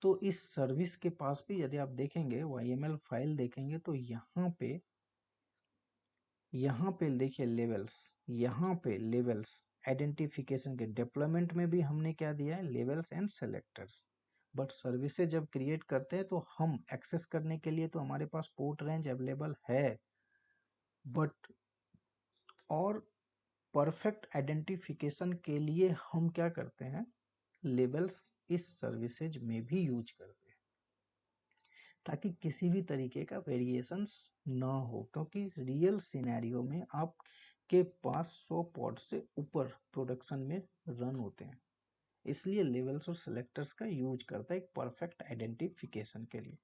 तो इस सर्विस के पास भी यदि आप देखेंगे YML फाइल देखेंगे तो यहाँ पे देखिए लेवल्स, यहाँ पे लेवल्स आइडेंटिफिकेशन के डिप्लॉयमेंट में भी हमने क्या दिया है, levels and selectors. But services जब क्रिएट करते हैं तो हम एक्सेस करने के लिए तो हमारे पास पोर्ट रेंज अवेलेबल है, बट और परफेक्ट आइडेंटिफिकेशन के लिए हम क्या करते हैं, लेबल्स इस सर्विसेज में भी यूज करते हैं ताकि किसी भी तरीके का वेरिएशंस ना हो, क्योंकि रियल सिनेरियो में आपके पास 100 पॉड से ऊपर प्रोडक्शन में रन होते हैं, इसलिए लेवल्स और सेलेक्टर्स का यूज करता है एक परफेक्ट आइडेंटिफिकेशन के लिए।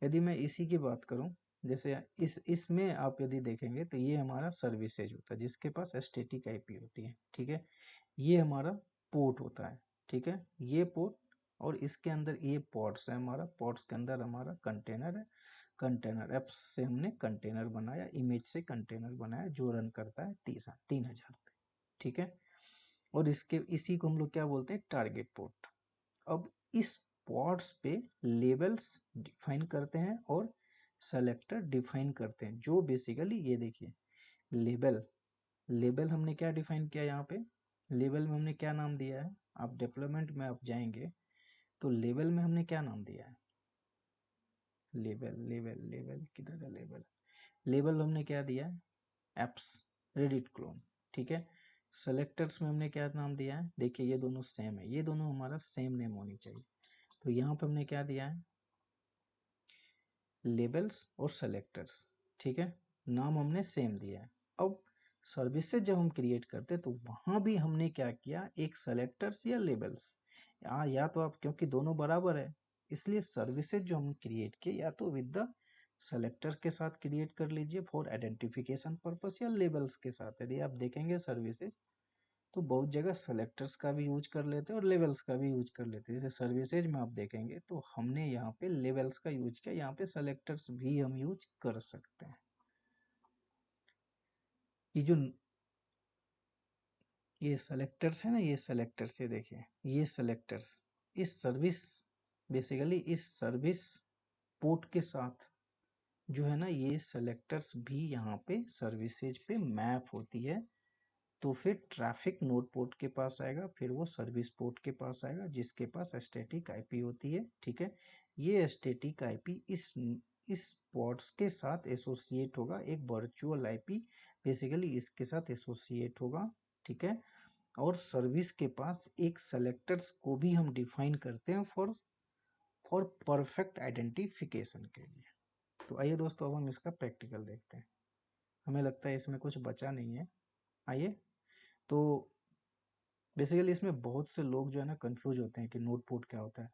यदि मैं इसी की बात करूं, जैसे इसमें आप यदि देखेंगे तो ये हमारा सर्विसेज होता है जिसके पास स्टैटिक आईपी होती है, ठीक है, ये हमारा पोर्ट होता है, ठीक है, ये पोर्ट, और इसके अंदर ये पॉड्स है, हमारा पॉड्स के अंदर हमारा कंटेनर है, कंटेनर ऐप से हमने कंटेनर बनाया, इमेज से कंटेनर बनाया जो रन करता है 3,000 पे, ठीक है। और इसी को हम लोग क्या बोलते हैं, टारगेट पोर्ट। अब इस पॉड्स पे लेबल्स डिफाइन करते हैं और सेलेक्टर डिफाइन करते हैं, जो बेसिकली ये देखिए लेबल, लेबल हमने क्या डिफाइन किया यहाँ पे, लेबल में हमने क्या नाम दिया है, आप डेवलपमेंट में आप जाएंगे तो लेबल में हमने क्या नाम दिया है, लेबल लेबल लेबल किधर है लेबल, लेबल हमने क्या दिया है, एप्स रेडिट क्लोन, ठीक है। सेलेक्टर्स में हमने क्या नाम दिया है, देखिए ये दोनों सेम है, ये दोनों हमारा सेम नेम होनी चाहिए, तो यहाँ पे हमने क्या दिया है, लेबल्स और सेलेक्टर्स, ठीक है, नाम हमने सेम दिया है। अब सर्विसेज जब हम क्रिएट करते हैं तो वहां भी हमने क्या किया, एक सेलेक्टर्स या लेबल्स, या तो आप, क्योंकि दोनों बराबर है इसलिए सर्विसेज जो हम क्रिएट किए या तो विद द सेलेक्टर के साथ क्रिएट कर लीजिए फॉर आइडेंटिफिकेशन पर्पस, या लेबल्स के साथ। यदि आप देखेंगे सर्विसेज तो बहुत जगह सेलेक्टर्स का भी यूज कर लेते हैं और लेवल्स का भी यूज कर लेते हैं। जैसे सर्विसेज में आप देखेंगे तो हमने यहाँ पे लेवल्स का यूज किया, यहाँ पे सेलेक्टर्स भी हम यूज कर सकते हैं। ये जो ये सेलेक्टर्स है ना, ये सेलेक्टर्स, ये देखिए ये सेलेक्टर्स इस सर्विस, बेसिकली इस सर्विस पोर्ट के साथ जो है ना, ये सेलेक्टर्स भी यहाँ पे सर्विसेज पे मैप होती है। तो फिर ट्रैफिक नोड पोर्ट के पास आएगा, फिर वो सर्विस पोर्ट के पास आएगा जिसके पास स्टैटिक आईपी होती है, ठीक है। ये स्टैटिक आईपी इस पोर्ट्स के साथ एसोसिएट होगा, एक वर्चुअल आईपी बेसिकली इसके साथ एसोसिएट होगा, ठीक है। और सर्विस के पास एक सेलेक्टर्स को भी हम डिफाइन करते हैं फॉर परफेक्ट आइडेंटिफिकेशन के लिए। तो आइए दोस्तों अब हम इसका प्रैक्टिकल देखते हैं, हमें लगता है इसमें कुछ बचा नहीं है। आइए, तो बेसिकली इसमें बहुत से लोग जो है ना कंफ्यूज होते हैं कि नोड पोर्ट क्या होता है,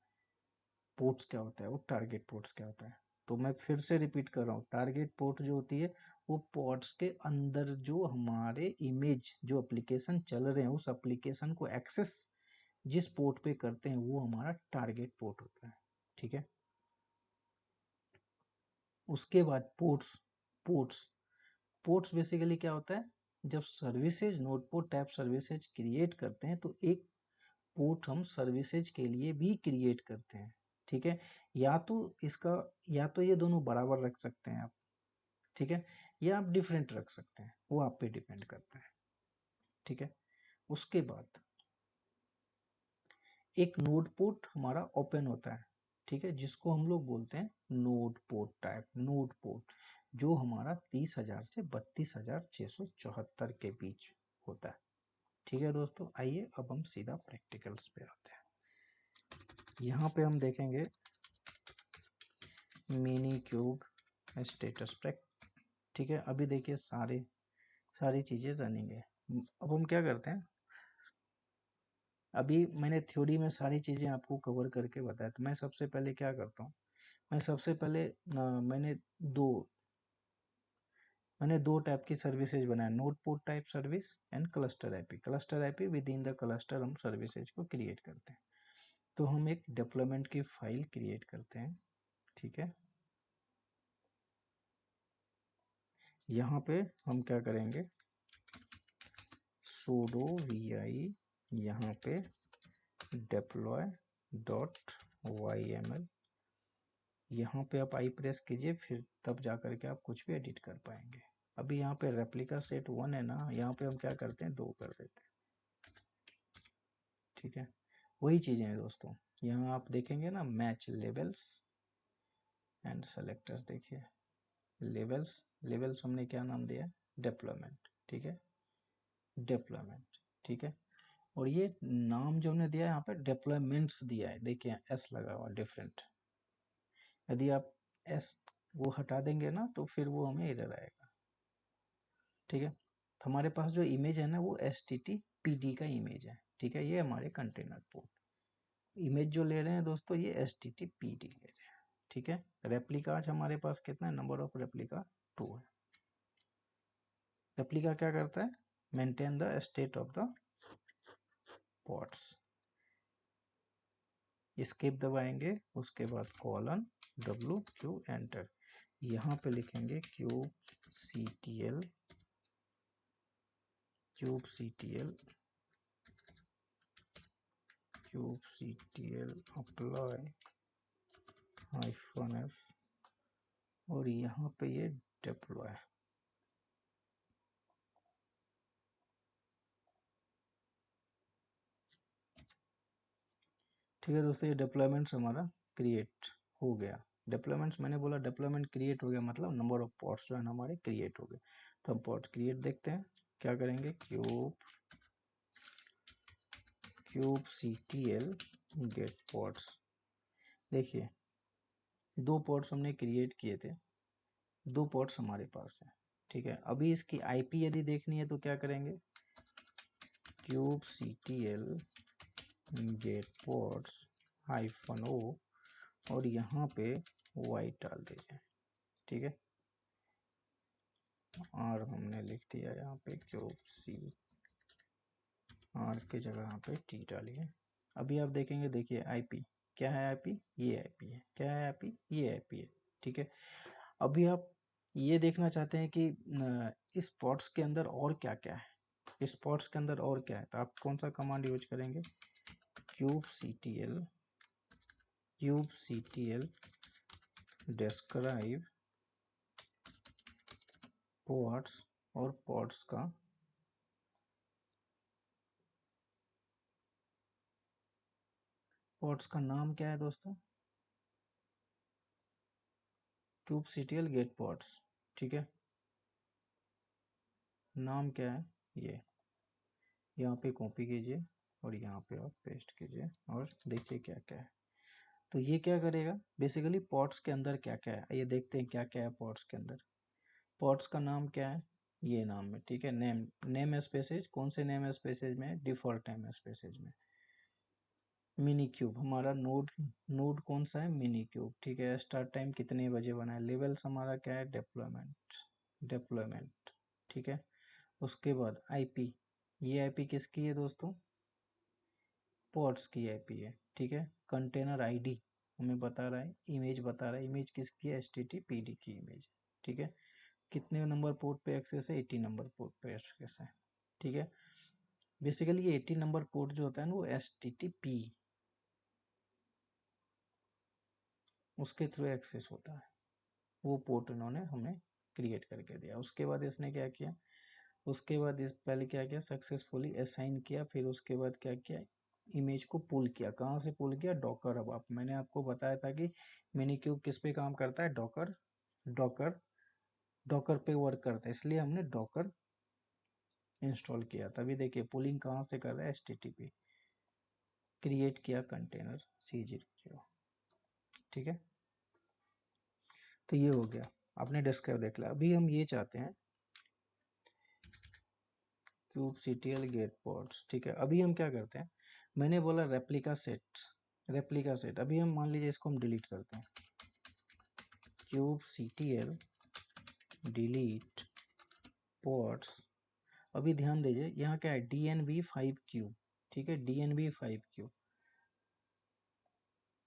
पोर्ट्स क्या होता है, वो टारगेट पोर्ट्स क्या होता है। तो मैं फिर से रिपीट कर रहा हूँ, टारगेट पोर्ट जो होती है वो पोर्ट्स के अंदर जो हमारे इमेज जो एप्लीकेशन चल रहे हैं उस एप्लीकेशन को एक्सेस जिस पोर्ट पे करते हैं वो हमारा टारगेट पोर्ट होता है, ठीक है। उसके बाद पोर्ट्स, पोर्ट्स पोर्ट्स बेसिकली क्या होता है, जब services node port type services create करते हैं तो एक पोर्ट हम सर्विसेज के लिए भी क्रिएट करते हैं, ठीक है। या तो इसका, या तो ये दोनों बराबर रख सकते हैं आप, ठीक है, या आप डिफरेंट रख सकते हैं, वो आप पे डिपेंड करता है, ठीक है। उसके बाद एक नोड पोर्ट हमारा ओपन होता है, ठीक है, जिसको हम लोग बोलते हैं node port type, node port जो हमारा 30,000 से 32,674 के बीच होता है, ठीक है दोस्तों। आइए अब हम सीधा प्रैक्टिकल्स पे आते हैं। यहाँ पे हम देखेंगे मिनी क्यूब स्टेटस पैक, ठीक है। अभी देखिए सारी चीज़ें रनिंग है। अब हम क्या करते हैं, अभी मैंने थ्योरी में सारी चीज़ें आपको कवर करके बताया, तो मैं सबसे पहले क्या करता हूँ, मैं सबसे पहले दो मैंने दो टाइप की सर्विसेज बनाया, node port type service and cluster IP. Cluster IP with in the cluster हम सर्विसेज को क्रिएट करते हैं। तो हम एक डेवलपमेंट की फाइल क्रिएट करते हैं, ठीक है। यहाँ पे हम क्या करेंगे, sudo vi, यहाँ पे deploy.yml, यहाँ पे आप आई प्रेस कीजिए, फिर तब जा करके आप कुछ भी एडिट कर पाएंगे। अभी यहाँ पे रेप्लिका सेट 1 है ना, यहाँ पे हम क्या करते हैं 2 कर देते हैं, ठीक है। वही चीज़ें हैं दोस्तों, यहाँ आप देखेंगे ना मैच लेबल्स एंड सेलेक्टर्स, देखिए लेबल्स, लेबल्स हमने क्या नाम दिया है, डेप्लॉयमेंट, ठीक है, डेप्लॉयमेंट, ठीक है। और ये नाम जो हमने दिया है यहाँ पे डेप्लॉयमेंट्स दिया है, देखिए एस लगा हुआ डिफरेंट, यदि आप एस वो हटा देंगे ना तो फिर वो हमें एरर आएगा, ठीक है। तो हमारे पास जो इमेज है ना वो HTTPD का इमेज है, ठीक है, ये हमारे कंटेनर पोर्ट इमेज जो ले रहे हैं दोस्तों, ये HTTPD ले रहे हैं, ठीक है। रेप्लिका आज हमारे पास कितना है, नंबर ऑफ रेप्लिका 2 है। रेप्लिका क्या करता है, maintain the state of the ports. Escape दबाएंगे, उसके बाद कॉलन WQ एंटर, यहाँ पे लिखेंगे cube CTL, cube CTL, cube CTL apply -f, और यहाँ पे ये डिप्लॉय, ठीक है दोस्तों, ये डिप्लॉयमेंट्स हमारा क्रिएट हो गया। डिप्लॉयमेंट्स मैंने बोला डिप्लॉयमेंट क्रिएट हो गया मतलब नंबर ऑफ पॉट्स जो है ना हमारे क्रिएट हो गए। तो हम पॉट क्रिएट देखते हैं, क्या करेंगे, क्यूब CTL गेट पॉट्स। देखिए 2 पॉट्स हमने क्रिएट किए थे, 2 पॉट्स हमारे पास है। ठीक है, अभी इसकी IP यदि देखनी है तो क्या करेंगे, kube CTL get pods -O और यहाँ पे वाइट डाल दीजिए। ठीक है, और हमने लिख दिया यहाँ पे क्यूब C, R की जगह यहाँ पे T डालिए। अभी आप देखेंगे, देखिए IP क्या है, IP ये IP है, क्या है IP ये IP है। ठीक है, अभी आप ये देखना चाहते हैं कि इस पॉट्स के अंदर और क्या क्या है, इस पॉट्स के अंदर और क्या है, तो आप कौन सा कमांड यूज करेंगे, क्यूब CTL डिस्क्राइब पॉट्स, और पॉट्स का नाम क्या है दोस्तों, क्यूब CTL गेट पॉट्स। ठीक है, नाम क्या है, ये यहाँ पे कॉपी कीजिए और यहाँ पे आप पेस्ट कीजिए और देखिए क्या क्या है। तो ये क्या करेगा, बेसिकली पॉट्स के अंदर क्या क्या है ये देखते हैं, क्या क्या है पॉट्स के अंदर। पॉट्स का नाम क्या है, ये नाम है। ठीक है, नेम स्पेसेज, कौन से नेम स्पेसेज में, डिफॉल्ट नेम स्पेसेज में। मिनी क्यूब हमारा नोड कौन सा है, मिनी क्यूब। ठीक है, स्टार्ट टाइम कितने बजे बना है, लेवल्स हमारा क्या है, डिप्लॉयमेंट। ठीक है, उसके बाद IP, ये IP किसकी है दोस्तों, पॉट्स की IP है। ठीक है, कंटेनर ID हमें बता रहा है, इमेज बता रहा है, इमेज किसकी है, HTTPD की इमेज। ठीक है, कितने नंबर पोर्ट पे एक्सेस है, 80 नंबर पोर्ट पे एक्सेस है। ठीक है, बेसिकली ये 80 नंबर पोर्ट जो होता है ना वो HTTP उसके थ्रू एक्सेस होता है, वो पोर्ट इन्होंने हमें क्रिएट करके दिया। उसके बाद इसने क्या किया, उसके बाद इस पहले क्या किया, सक्सेसफुली असाइन किया, फिर उसके बाद क्या किया, इमेज को पुल किया। कहाँ से पुल किया, डॉकर हब। मैंने आपको बताया था कि मिनी क्यूब किस पे काम करता है, डॉकर डॉकर डॉकर पे वर्क करता है, इसलिए हमने डॉकर इंस्टॉल किया। तभी देखिए पुलिंग कहाँ से कर रहा है, HTTP क्रिएट किया कंटेनर C00। ठीक है, तो ये हो गया, आपने डिस्क्राइब देख लिया। अभी हम ये चाहते हैं क्यूब CTL गेट पॉट्स। ठीक है, अभी हम क्या करते हैं, मैंने बोला रेप्लिका सेट। अभी हम मान लीजिए इसको हम डिलीट करते हैं, क्यूब CTL डिलीट पॉट्स। अभी ध्यान दीजिए यहाँ क्या है, DNB5Q। ठीक है, DNB5Q।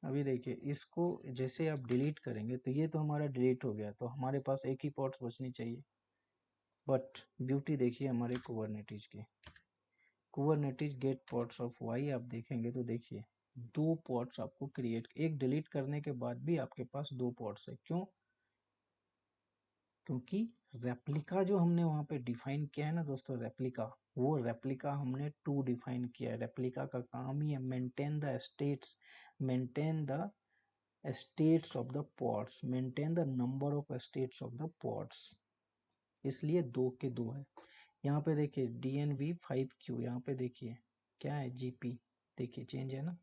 अभी देखिए इसको जैसे आप डिलीट करेंगे तो ये तो हमारा डिलीट हो गया, तो हमारे पास एक ही पॉट्स बचनी चाहिए। बट ब्यूटी देखिए हमारे कुबरनेटिज की, Kubernetes get pods of Y आप देखेंगे तो देखिए 2 पॉट्स आपको क्रिएट, एक डिलीट करने के बाद भी आपके पास 2 पॉट्स है। क्यों, क्योंकि रेप्लिका जो हमने वहां पे डिफाइन किया है ना दोस्तों, रेप्लिका, वो रेप्लिका हमने 2 डिफाइन किया है। रेप्लिका का काम ही है maintain the states of the pods, maintain the number of states of the pods, इसलिए 2 के 2 है। यहाँ पे देखिए DNB5Q, यहाँ पे देखिए क्या है, GP, देखिए चेंज है ना।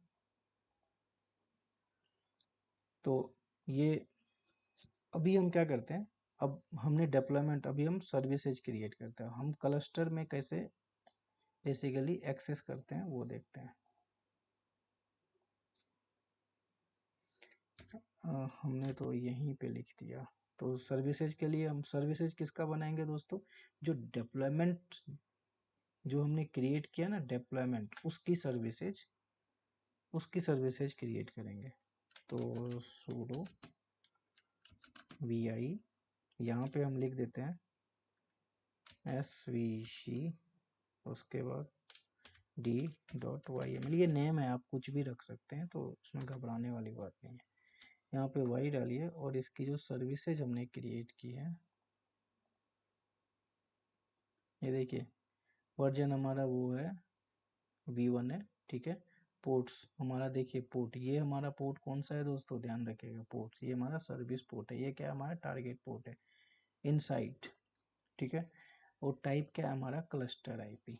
तो ये अभी हम क्या करते हैं, अब हमने डेप्लॉयमेंट, अभी हम सर्विसेज क्रिएट करते हैं। हम क्लस्टर में कैसे बेसिकली एक्सेस करते हैं वो देखते हैं। हमने तो यहीं पे लिख दिया। तो सर्विसेज के लिए हम सर्विसेज किसका बनाएंगे दोस्तों, जो डेप्लॉयमेंट जो हमने क्रिएट किया ना, डेप्लॉयमेंट उसकी सर्विसेज क्रिएट करेंगे। तो sudo vi, यहाँ पे हम लिख देते हैं svc, उसके बाद d.yml, ये नेम है, आप कुछ भी रख सकते हैं, तो उसमें घबराने वाली बात नहीं है। यहाँ पे y डालिए और इसकी जो सर्विसेज हमने क्रिएट की है, ये देखिए वर्जन हमारा वो है V1 है। ठीक है, पोर्ट्स हमारा देखिए पोर्ट, ये हमारा पोर्ट कौन सा है दोस्तों, ध्यान रखिएगा पोर्ट्स, ये हमारा सर्विस पोर्ट है, ये क्या है हमारा टारगेट पोर्ट है इनसाइड, ठीक है। और टाइप क्या है हमारा, क्लस्टर आईपी।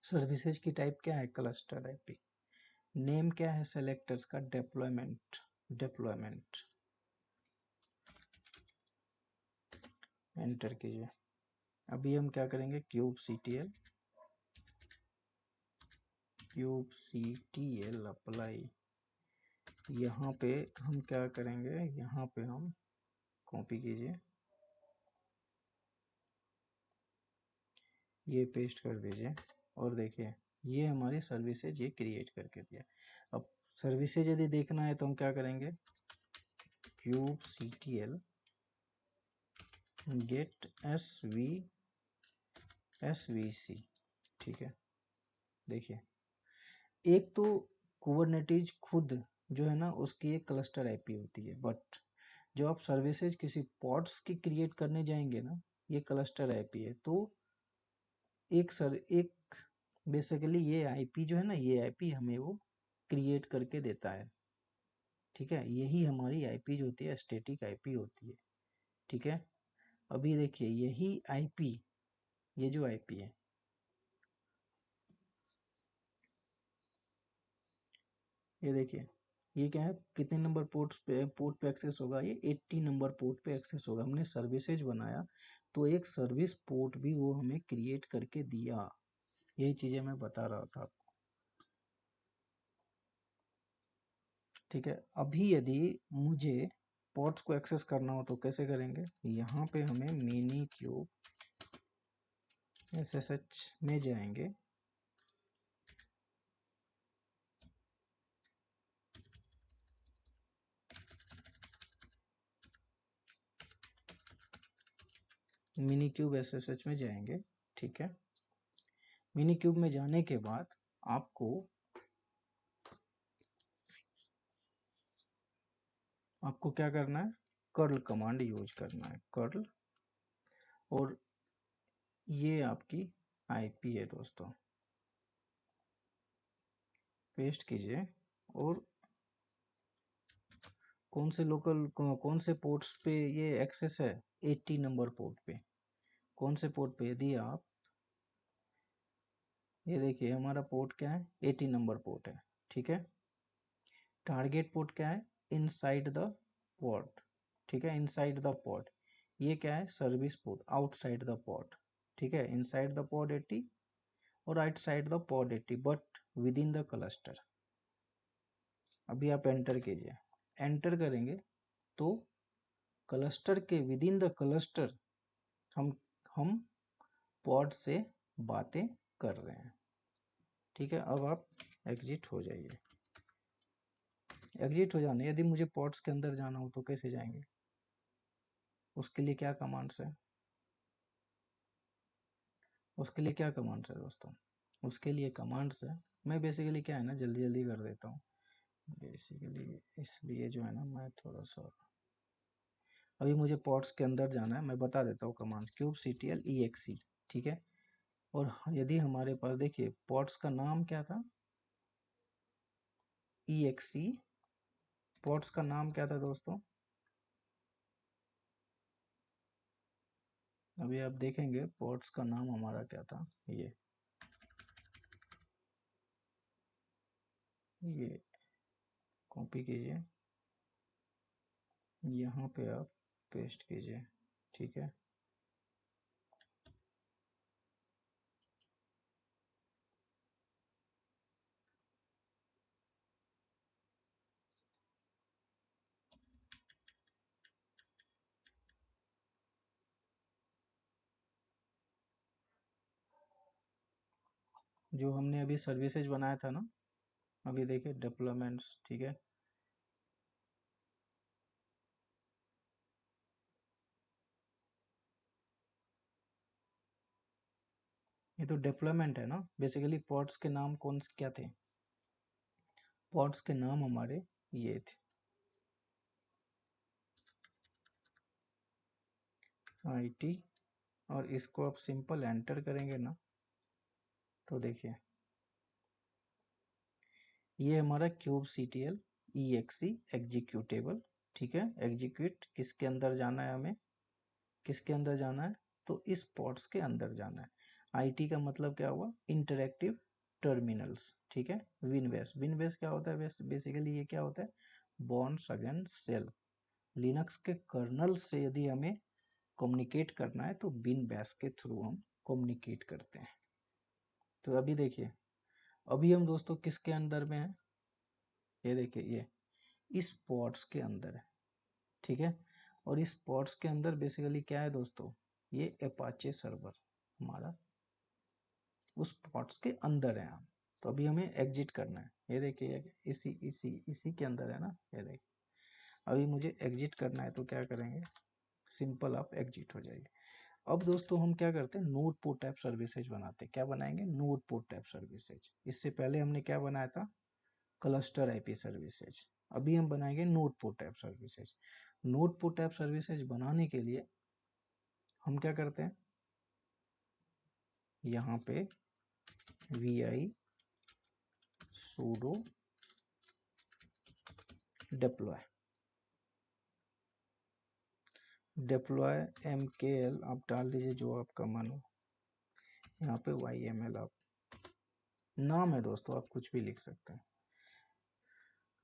सर्विसेज की टाइप क्या है, क्लस्टर आईपी। नेम क्या है सेलेक्टर्स का, डिप्लॉयमेंट, डिप्लॉयमेंट, एंटर कीजिए। अभी हम क्या करेंगे, cube CTL, cube CTL apply. यहाँ पे हम क्या करेंगे, यहाँ पे हम कॉपी कीजिए, ये पेस्ट कर दीजिए, और देखिए ये हमारी सर्विसेज ये क्रिएट करके दिया। अब सर्विसेज यदि देखना है तो हम क्या करेंगे, क्यूब सीटीएल गेट एसवीसी, ठीक है। देखिए एक तो कुबरनेटिज खुद जो है ना उसकी एक क्लस्टर आईपी होती है, बट जो आप सर्विसेज किसी पॉड्स की क्रिएट करने जाएंगे ना, ये क्लस्टर आईपी है। तो एक बेसिकली ये आईपी जो है ना, ये आईपी हमें वो क्रिएट करके देता है, ठीक है। यही हमारी आईपी जो होती है स्टैटिक आईपी होती है, ठीक है। अभी देखिए यही आईपी, ये जो आईपी है, ये देखिए ये क्या है, कितने नंबर पोर्ट पे एक्सेस होगा, ये 80 नंबर पोर्ट पे एक्सेस होगा। हमने सर्विसेज बनाया तो एक सर्विस पोर्ट भी वो हमें क्रिएट करके दिया, यही चीजें मैं बता रहा था आपको, ठीक है। अभी यदि मुझे पोर्ट्स को एक्सेस करना हो तो कैसे करेंगे, यहाँ पे हमें मिनी क्यूब एसएसएच में जाएंगे, मिनी क्यूब एसएसएच में जाएंगे, ठीक है। मिनी क्यूब में जाने के बाद आपको क्या करना है, कर्ल कमांड यूज करना है, कर्ल, और ये आपकी आईपी है दोस्तों, पेस्ट कीजिए। और कौन से पोर्ट्स पे ये एक्सेस है, 80 नंबर पोर्ट पे। कौन से पोर्ट पे, यदि आप ये देखिए हमारा पोर्ट क्या है, 80 नंबर पोर्ट है, ठीक है। टारगेट पोर्ट क्या है, इनसाइड द पोर्ट, ठीक है, इनसाइड द पोर्ट। ये क्या है, service port, outside the port, ठीक है। इनसाइड द पोर्ट 80 और outside the port 80, but with in the cluster. अभी आप एंटर कीजिए, एंटर करेंगे तो क्लस्टर के विद इन द क्लस्टर हम पॉड से बातें कर रहे हैं, ठीक है। अब आप एग्जिट हो जाइए। एग्जिट हो जाने, यदि मुझे पॉड्स के अंदर जाना हो तो कैसे जाएंगे, उसके लिए क्या कमांड्स है, उसके लिए क्या कमांड्स है दोस्तों, उसके लिए कमांड्स है, मैं बेसिकली क्या है ना जल्दी जल्दी कर देता हूँ बेसिकली, इसलिए जो है ना मैं थोड़ा सा, अभी मुझे पॉड्स के अंदर जाना है, मैं बता देता हूँ कमांड्स, क्यूब सीटीएल EXE, ठीक है। और यदि हमारे पास देखिए पॉड्स का नाम क्या था, EXE, पॉड्स का नाम क्या था दोस्तों, अभी आप देखेंगे पॉड्स का नाम हमारा क्या था, ये कॉपी कीजिए, यहाँ पे आप पेस्ट कीजिए, ठीक है। जो हमने अभी सर्विसेज बनाया था ना, अभी देखिए डेवलपमेंट्स, ठीक है। ये तो डेवलपमेंट है ना, बेसिकली पॉड्स के नाम कौन से क्या थे, पॉड्स के नाम हमारे ये थे, IT, और इसको आप सिंपल एंटर करेंगे ना तो देखिए ये हमारा क्यूब CTL EXE एग्जीक्यूटेबल, ठीक है। एग्जीक्यूट किसके अंदर जाना है, हमें किसके अंदर जाना है, तो इस पॉड्स के अंदर जाना है। IT का मतलब क्या हुआ, इंटरेक्टिव टर्मिनल्स, ठीक है। विनबेस, विनबेस क्या होता है, बेसिकली ये क्या होता है, बॉन्ड्स अगेंस्ट सेल। लिनक्स के कर्नल से यदि हमें कम्युनिकेट करना है तो बिन बैश के थ्रू हम कम्युनिकेट करते हैं। तो अभी देखिए, अभी हम दोस्तों किसके अंदर में है, ये देखिए, ये इस पॉड्स के अंदर है, ठीक है। और इस पॉड्स के अंदर बेसिकली क्या है दोस्तों, ये अपाचे सर्वर हमारा उस पॉड्स के अंदर है हम। तो अभी हमें एग्जिट करना है, ये देखिए इसी इसी इसी के अंदर है ना, ये देखिए। अभी मुझे एग्जिट करना है तो क्या करेंगे, सिंपल आप एग्जिट हो जाइए। अब दोस्तों हम क्या करते हैं, नोड पोर्ट ऐप सर्विसेज बनाते हैं। क्या बनाएंगे, नोड पोर्ट ऐप सर्विसेज। इससे पहले हमने क्या बनाया था, क्लस्टर आईपी सर्विसेज। अभी हम बनाएंगे node port app services. Node port app services बनाने के लिए हम क्या करते हैं, यहाँ पे vi sudo deploy, deploy mkl आप डाल दीजिए जो आपका मन हो। यहाँ पे yml आप, नाम है दोस्तों, आप कुछ भी लिख सकते हैं।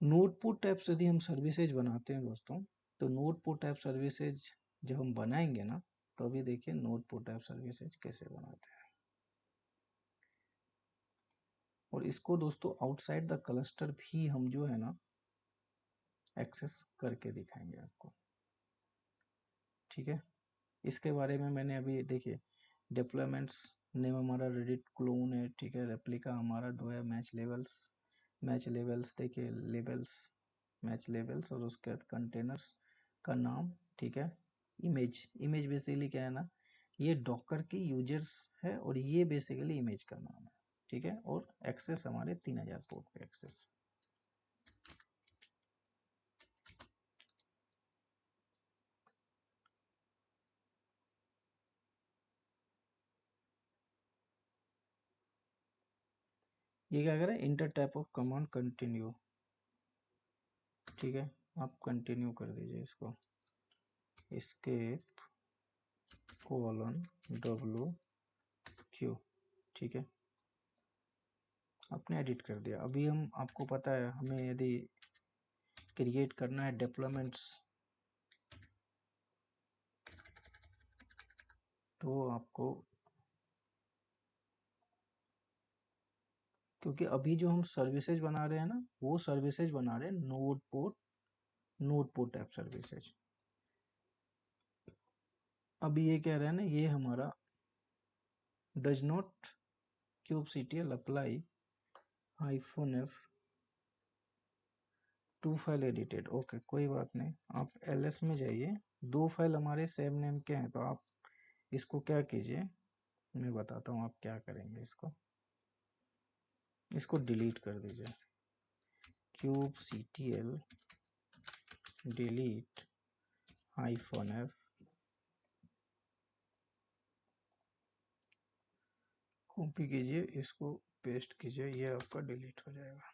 नोडपोर्ट ऐप यदि हम सर्विसेज बनाते हैं दोस्तों, तो नोडपोर्ट ऐप सर्विसेज जब हम बनाएंगे ना, तो अभी देखिए नोडपोर्ट ऐप सर्विसेज कैसे बनाते हैं। और इसको दोस्तों आउटसाइड द क्लस्टर भी हम जो है ना एक्सेस करके दिखाएंगे आपको, ठीक है। इसके बारे में मैंने अभी देखिए, डिप्लॉयमेंट्स नेम हमारा रेडिट क्लोन है, ठीक है। रेप्लिका हमारा दो है, मैच लेवल्स देखिए, लेवल्स मैच लेवल्स, और उसके बाद कंटेनर्स का नाम, ठीक है। इमेज बेसिकली क्या है ना, ये डॉकर की यूजर्स है और ये बेसिकली इमेज का नाम है, ठीक है। और एक्सेस हमारे 3000 पोर्ट पे एक्सेस। ये क्या करें, inter type of command continue, ठीक है। आप कंटिन्यू कर दीजिए इसको, escape $w, ठीक है। आपने एडिट कर दिया। अभी हम, आपको पता है हमें यदि क्रिएट करना है डिप्लॉयमेंट्स, तो आपको, क्योंकि अभी जो हम सर्विसेज बना रहे हैं ना, वो सर्विसेज बना रहे हैं नोड पोर्ट ऐप सर्विसेज। अभी ये कह रहे हैं ना, ये हमारा does not kubectl apply -f to file edited, okay कोई बात नहीं। आप ls में जाइए, दो फाइल हमारे सेम नेम के हैं, तो आप इसको क्या कीजिए, मैं बताता हूँ आप क्या करेंगे। इसको डिलीट कर दीजिए, kubectl डिलीट -f, कॉपी कीजिए, इसको पेस्ट कीजिए, ये आपका डिलीट हो जाएगा।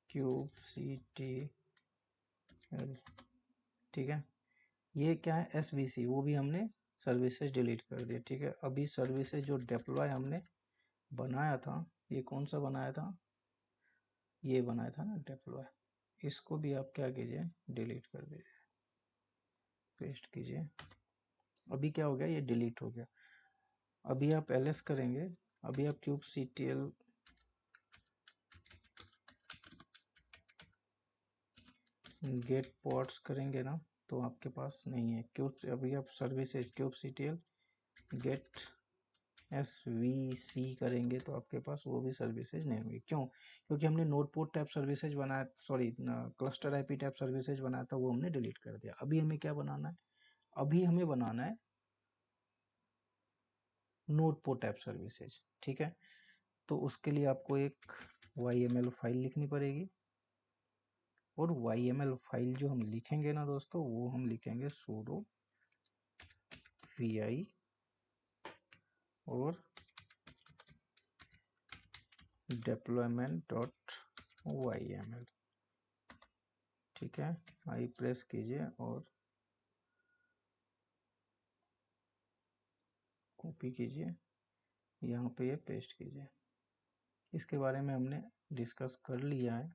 kubectl, ठीक है। ये क्या है, SVC, वो भी हमने सर्विसेज डिलीट कर दिया, ठीक है। अभी सर्विसेज जो डिप्लॉय हमने बनाया था, ये कौन सा बनाया था, ये बनाया था ना डिप्लॉय, इसको भी आप क्या कीजिए, डिलीट कर दीजिए, पेस्ट कीजिए। अभी क्या हो गया, ये डिलीट हो गया। अभी आप ls करेंगे, अभी आप kubectl गेट पॉट्स करेंगे ना, तो आपके पास नहीं है क्यूब। अभी आप सर्विसेज kubectl गेट SVC करेंगे तो आपके पास वो भी सर्विसेज नहीं होंगी। क्यों, क्योंकि हमने नोडपोर्ट टाइप सर्विसेज बनाया, sorry cluster IP type services बनाया था, वो हमने डिलीट कर दिया। अभी हमें क्या बनाना है, अभी हमें बनाना है नोड पोर्ट ऐप सर्विसेज, ठीक है। तो उसके लिए आपको एक YML फाइल लिखनी पड़ेगी, और YML फाइल जो हम लिखेंगे ना दोस्तों, वो हम लिखेंगे sudo vi और deployment.yml, ठीक है। आई प्रेस कीजिए और कॉपी कीजिए, यहाँ पे ये पेस्ट कीजिए। इसके बारे में हमने डिस्कस कर लिया है,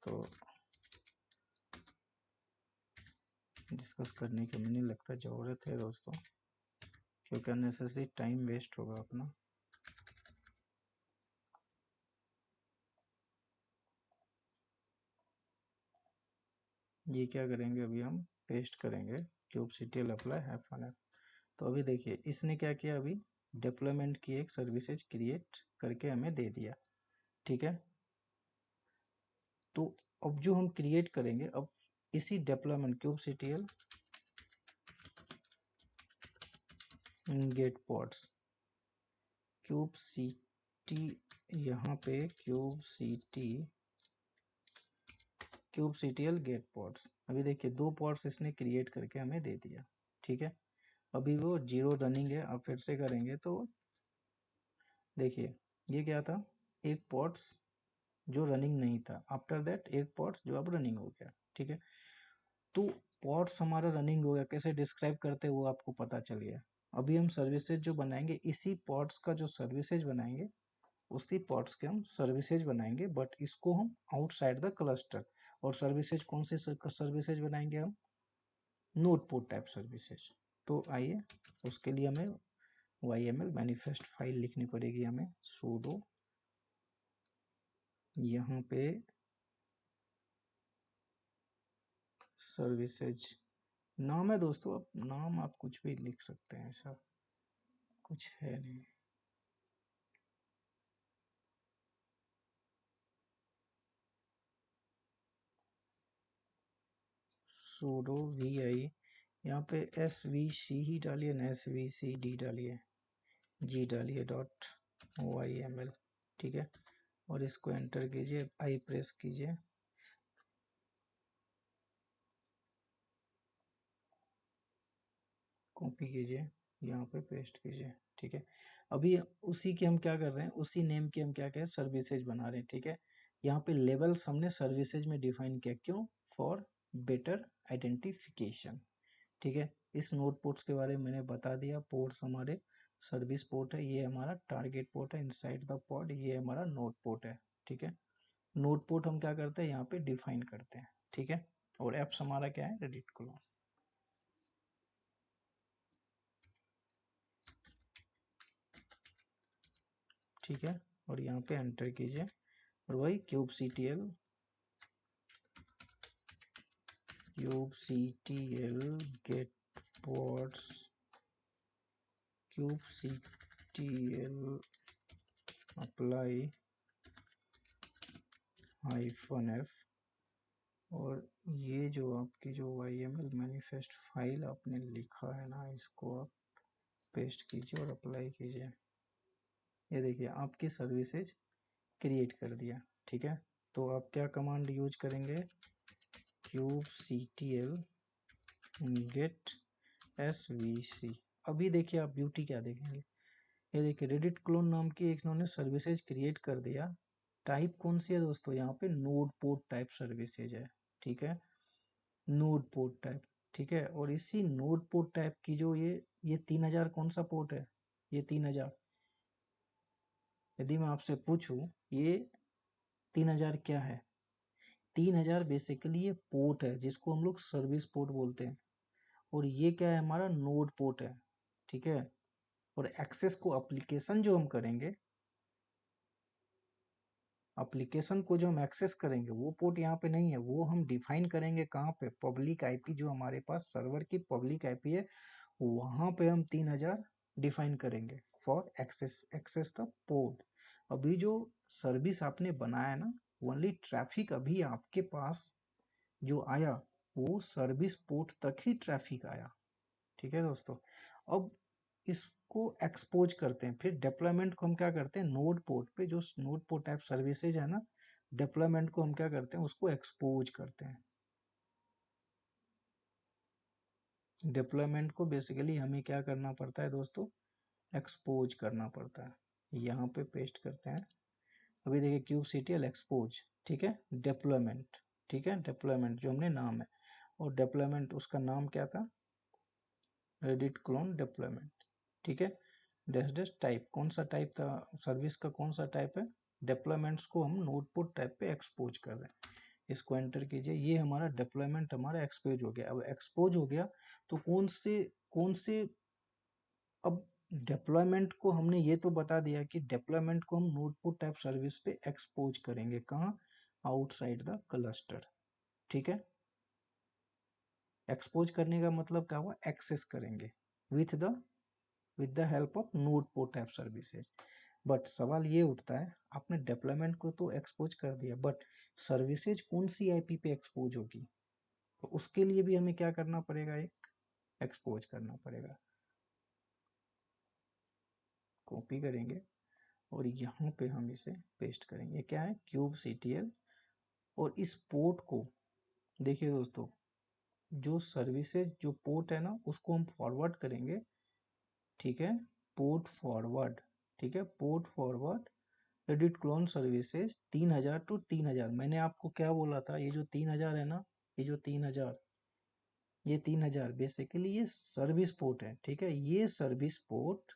तो डिस्कस करने की मुझे नहीं लगता ज़रूरत है दोस्तों, क्योंकि अननेसेसरी टाइम वेस्ट होगा अपना। ये क्या करेंगे, अभी हम पेस्ट करेंगे kubectl apply -f। तो अभी देखिए इसने क्या किया, अभी डिप्लॉयमेंट की एक सर्विसेज क्रिएट करके हमें दे दिया, ठीक है। तो अब जो हम क्रिएट करेंगे, अब इसी deployment kubectl get pods kubectl, यहाँ पे kubectl गेट पॉड्स, अभी देखिए 2 पॉड्स इसने क्रिएट करके हमें दे दिया, ठीक है। अभी वो 0 रनिंग है, अब फिर से करेंगे तो देखिए ये क्या था, एक पॉड्स जो रनिंग नहीं था, आफ्टर दैट एक पॉड्स जो अब रनिंग हो गया, ठीक है। तो पॉड्स हमारा रनिंग हो गया, कैसे डिस्क्राइब करते हैं वो आपको पता चल गया। अभी हम सर्विसेज जो बनाएंगे, इसी पॉड्स का जो सर्विसेज बनाएंगे, उसी पॉड्स के हम सर्विसेज बनाएंगे, बट इसको हम आउटसाइड द क्लस्टर। और सर्विसेज कौन से सर्विसेज बनाएंगे हम, नोड पोर्ट टाइप सर्विसेज। तो आइए उसके लिए हमें YML मैनिफेस्ट फाइल लिखनी पड़ेगी हमें, sudo यहाँ पे सर्विसेज नाम है दोस्तों, अब नाम आप कुछ भी लिख सकते हैं, ऐसा कुछ है नहीं। sudo vi, यहाँ पे SVC ही डालिए ना, SVCD डालिए, G डालिए .yml, ठीक है। और इसको एंटर कीजिए, आई प्रेस कीजिए, कॉपी कीजिए, यहाँ पे पेस्ट कीजिए, ठीक है। अभी उसी के हम क्या कर रहे हैं, उसी नेम के हम क्या करें, सर्विसेज बना रहे हैं, ठीक है। यहाँ पे लेवल्स हमने सर्विसेज में डिफाइन किया, क्यों, फॉर बेटर आइडेंटिफिकेशन, ठीक है। इस नोड पोर्ट्स के बारे में मैंने बता दिया, पोर्ट्स हमारे सर्विस पोर्ट है, ये हमारा टारगेट पोर्ट है इनसाइड द पॉड, ये हमारा नोड पोर्ट है, ठीक है। नोड पोर्ट हम क्या करते हैं, यहाँ पे डिफाइन करते हैं, ठीक है। और एप्स हमारा क्या है, रेडिट क्लोन, ठीक है। और यहाँ पे एंटर कीजिए, और वही kubectl get pods kubectl apply -f। और ये जो आपकी जो YML मैनिफेस्ट फाइल आपने लिखा है ना, इसको आप पेस्ट कीजिए और अप्लाई कीजिए। ये देखिए आपकी सर्विसेज क्रिएट कर दिया, ठीक है। तो आप क्या कमांड यूज करेंगे, kubectl गेट SVC। अभी देखिए आप ब्यूटी क्या देखेंगे, ये देखिए रेडिट क्लोन नाम की एक इन्होंने सर्विसेज क्रिएट कर दिया। टाइप कौन सी है दोस्तों, यहाँ पे नोड पोर्ट टाइप सर्विसेज है, ठीक है, नोड पोर्ट टाइप, ठीक है। और इसी नोड पोर्ट टाइप की जो ये 3000 कौन सा पोर्ट है, ये 3000, यदि मैं आपसे पूछूं ये 3000 क्या है, 3000 बेसिकली ये पोर्ट है जिसको हम लोग सर्विस पोर्ट बोलते हैं, और ये क्या है, हमारा नोड पोर्ट है, ठीक है। और एक्सेस को एप्लीकेशन जो हम करेंगे, एप्लीकेशन को जो हम एक्सेस करेंगे वो पोर्ट यहाँ पे नहीं है, वो हम डिफाइन करेंगे कहाँ पे, पब्लिक आईपी जो हमारे पास सर्वर की पब्लिक आईपी है, वहां पे हम 3000 डिफाइन करेंगे फॉर एक्सेस द पोर्ट। अभी जो सर्विस आपने बनाया ना, ओनली ट्रैफिक अभी आपके पास जो आया, वो सर्विस पोर्ट तक ही ट्रैफिक आया, ठीक है दोस्तों। अब इसको एक्सपोज करते हैं, फिर डिप्लॉयमेंट को हम क्या करते हैं, नोड पोर्ट पे जो नोड पोर्ट टाइप सर्विसेज है ना, डिप्लॉयमेंट को हम क्या करते हैं, उसको एक्सपोज करते हैं। डिप्लॉयमेंट को बेसिकली हमें क्या करना पड़ता है दोस्तों, एक्सपोज करना पड़ता है। यहाँ पे पेस्ट करते हैं। अभी देखिए kubectl एक्सपोज, ठीक है, डिप्लॉयमेंट, ठीक है, डिप्लॉयमेंट जो हमने नाम है, और डिप्लॉयमेंट उसका नाम क्या था, रेडिट क्लोन डिप्लॉयमेंट, ठीक है। डैश डैश टाइप, कौन सा टाइप था, सर्विस का कौन सा टाइप है, डिप्लॉयमेंट्स को हम नोटपुट टाइप पे एक्सपोज कर रहे हैं। इसको एंटर कीजिए, ये हमारा डिप्लॉयमेंट हमारा एक्सपोज हो गया। अब एक्सपोज हो गया तो कौन से अब डिप्लॉयमेंट को हमने ये तो बता दिया कि डिप्लॉयमेंट को हम नोटपुट टाइप सर्विस पे एक्सपोज करेंगे, कहाँ, आउटसाइड द क्लस्टर, ठीक है। एक्सपोज करने का मतलब क्या हुआ, एक्सेस करेंगे with the help of NodePort app services. But सवाल ये उठता है, आपने डिप्लॉयमेंट को तो एक्सपोज कर दिया, बट सर्विसेज कौन सी आईपी पे एक्सपोज होगी, तो उसके लिए भी हमें क्या करना पड़ेगा, एक एक्सपोज करना पड़ेगा। कॉपी करेंगे और यहाँ पे हम इसे पेस्ट करेंगे। क्या है, kubectl, और इस पोर्ट को देखिए दोस्तों, जो सर्विसेज जो पोर्ट है ना उसको हम फॉरवर्ड करेंगे, ठीक है, पोर्ट फॉरवर्ड, ठीक है, port forward Reddit clone services 3000 to 3000। मैंने आपको क्या बोला था, ये जो 3000 है ना, ये जो 3000, ये 3000 बेसिकली ये सर्विस पोर्ट है, ठीक है, ये सर्विस पोर्ट।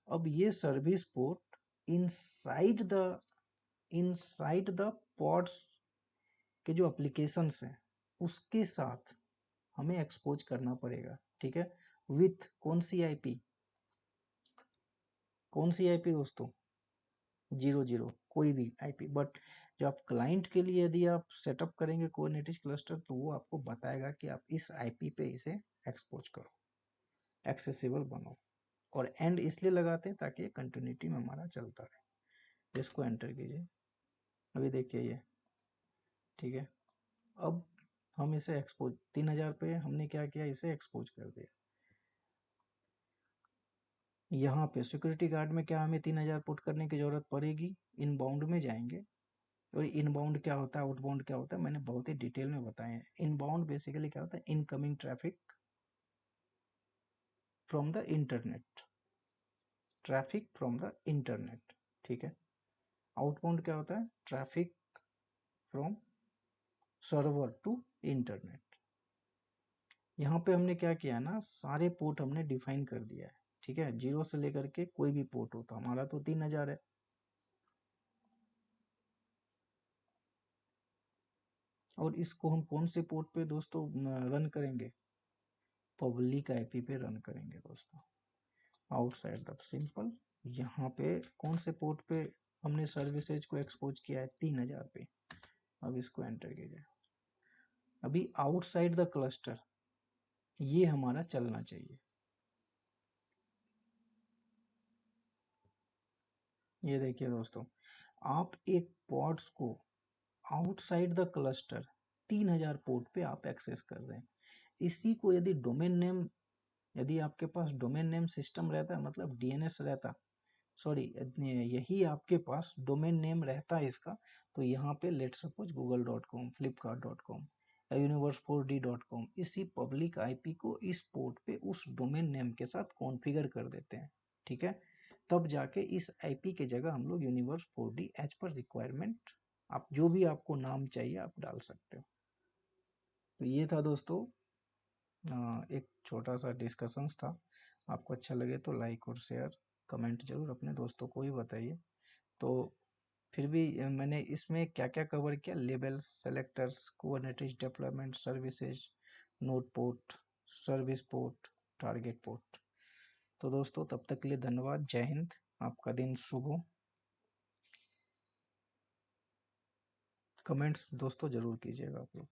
अब ये service port inside the pods के जो एप्लीकेशंस हैं उसके साथ हमें एक्सपोज करना पड़ेगा, ठीक है, विथ कौन सी आईपी दोस्तों, 00 कोई भी आईपी। बट जब आप क्लाइंट के लिए यदि आप सेटअप करेंगे कुबरनेटिस क्लस्टर, तो वो आपको बताएगा कि आप इस आईपी पे इसे एक्सपोज करो, एक्सेसिबल बनो। और एंड इसलिए लगाते हैं ताकि कंटिन्यूटी में हमारा चलता रहे। इसको एंटर कीजिए, अभी देखिए ये, ठीक है। अब हम इसे एक्सपोज 3000 पे हमने क्या किया, इसे एक्सपोज कर दिया। यहाँ पे सिक्योरिटी गार्ड में क्या हमें 3000 पुट करने की जरूरत पड़ेगी, इनबाउंड में जाएंगे। और इनबाउंड क्या होता है, आउटबाउंड क्या होता है, मैंने बहुत ही डिटेल में बताया है। इनबाउंड बेसिकली क्या होता है, incoming traffic from the internet, traffic from the internet, ठीक है। आउटबाउंड क्या होता है, traffic from server to internet. यहाँ पे हमने क्या किया ना, सारे पोर्ट हमने डिफाइन कर दिया है, ठीक है, 0 से लेकर के कोई भी पोर्ट होता, हमारा तो 3000 है। और इसको हम कौन से पोर्ट पे दोस्तों रन करेंगे, पब्लिक आईपी पे रन करेंगे दोस्तों, आउटसाइड द सिंपल। यहाँ पे कौन से पोर्ट पे हमने सर्विसेज को एक्सपोज किया है, 3000 पे। अब इसको एंटर कीजिए। अभी आउटसाइड द क्लस्टर ये हमारा चलना चाहिए। ये देखिए दोस्तों, आप एक पॉड्स को आउटसाइड द क्लस्टर 3000 पोर्ट पे आप एक्सेस कर रहे हैं। इसी को यदि डोमेन नेम, यदि आपके पास डोमेन नेम सिस्टम रहता, मतलब डीएनएस रहता, सॉरी, यही आपके पास डोमेन नेम रहता है इसका, तो यहाँ पे लेट सपोज google.com, flipkart.com या universe4d.com, इसी पब्लिक आईपी को इस पोर्ट पे उस डोमेन नेम के साथ कॉन्फ़िगर कर देते हैं, ठीक है। तब जाके इस आईपी के जगह हम लोग universe4d एज पर रिक्वायरमेंट, आप जो भी आपको नाम चाहिए आप डाल सकते हो। तो ये था दोस्तों, एक छोटा सा डिस्कशंस था। आपको अच्छा लगे तो लाइक और शेयर कमेंट जरूर अपने दोस्तों को भी बताइए। तो फिर भी मैंने इसमें क्या क्या कवर किया, labels, selectors, Kubernetes deployment services, node port, service port, target port. तो दोस्तों तब तक के लिए धन्यवाद, जय हिंद, आपका दिन शुभ हो। कमेंट्स दोस्तों जरूर कीजिएगा आप लोग।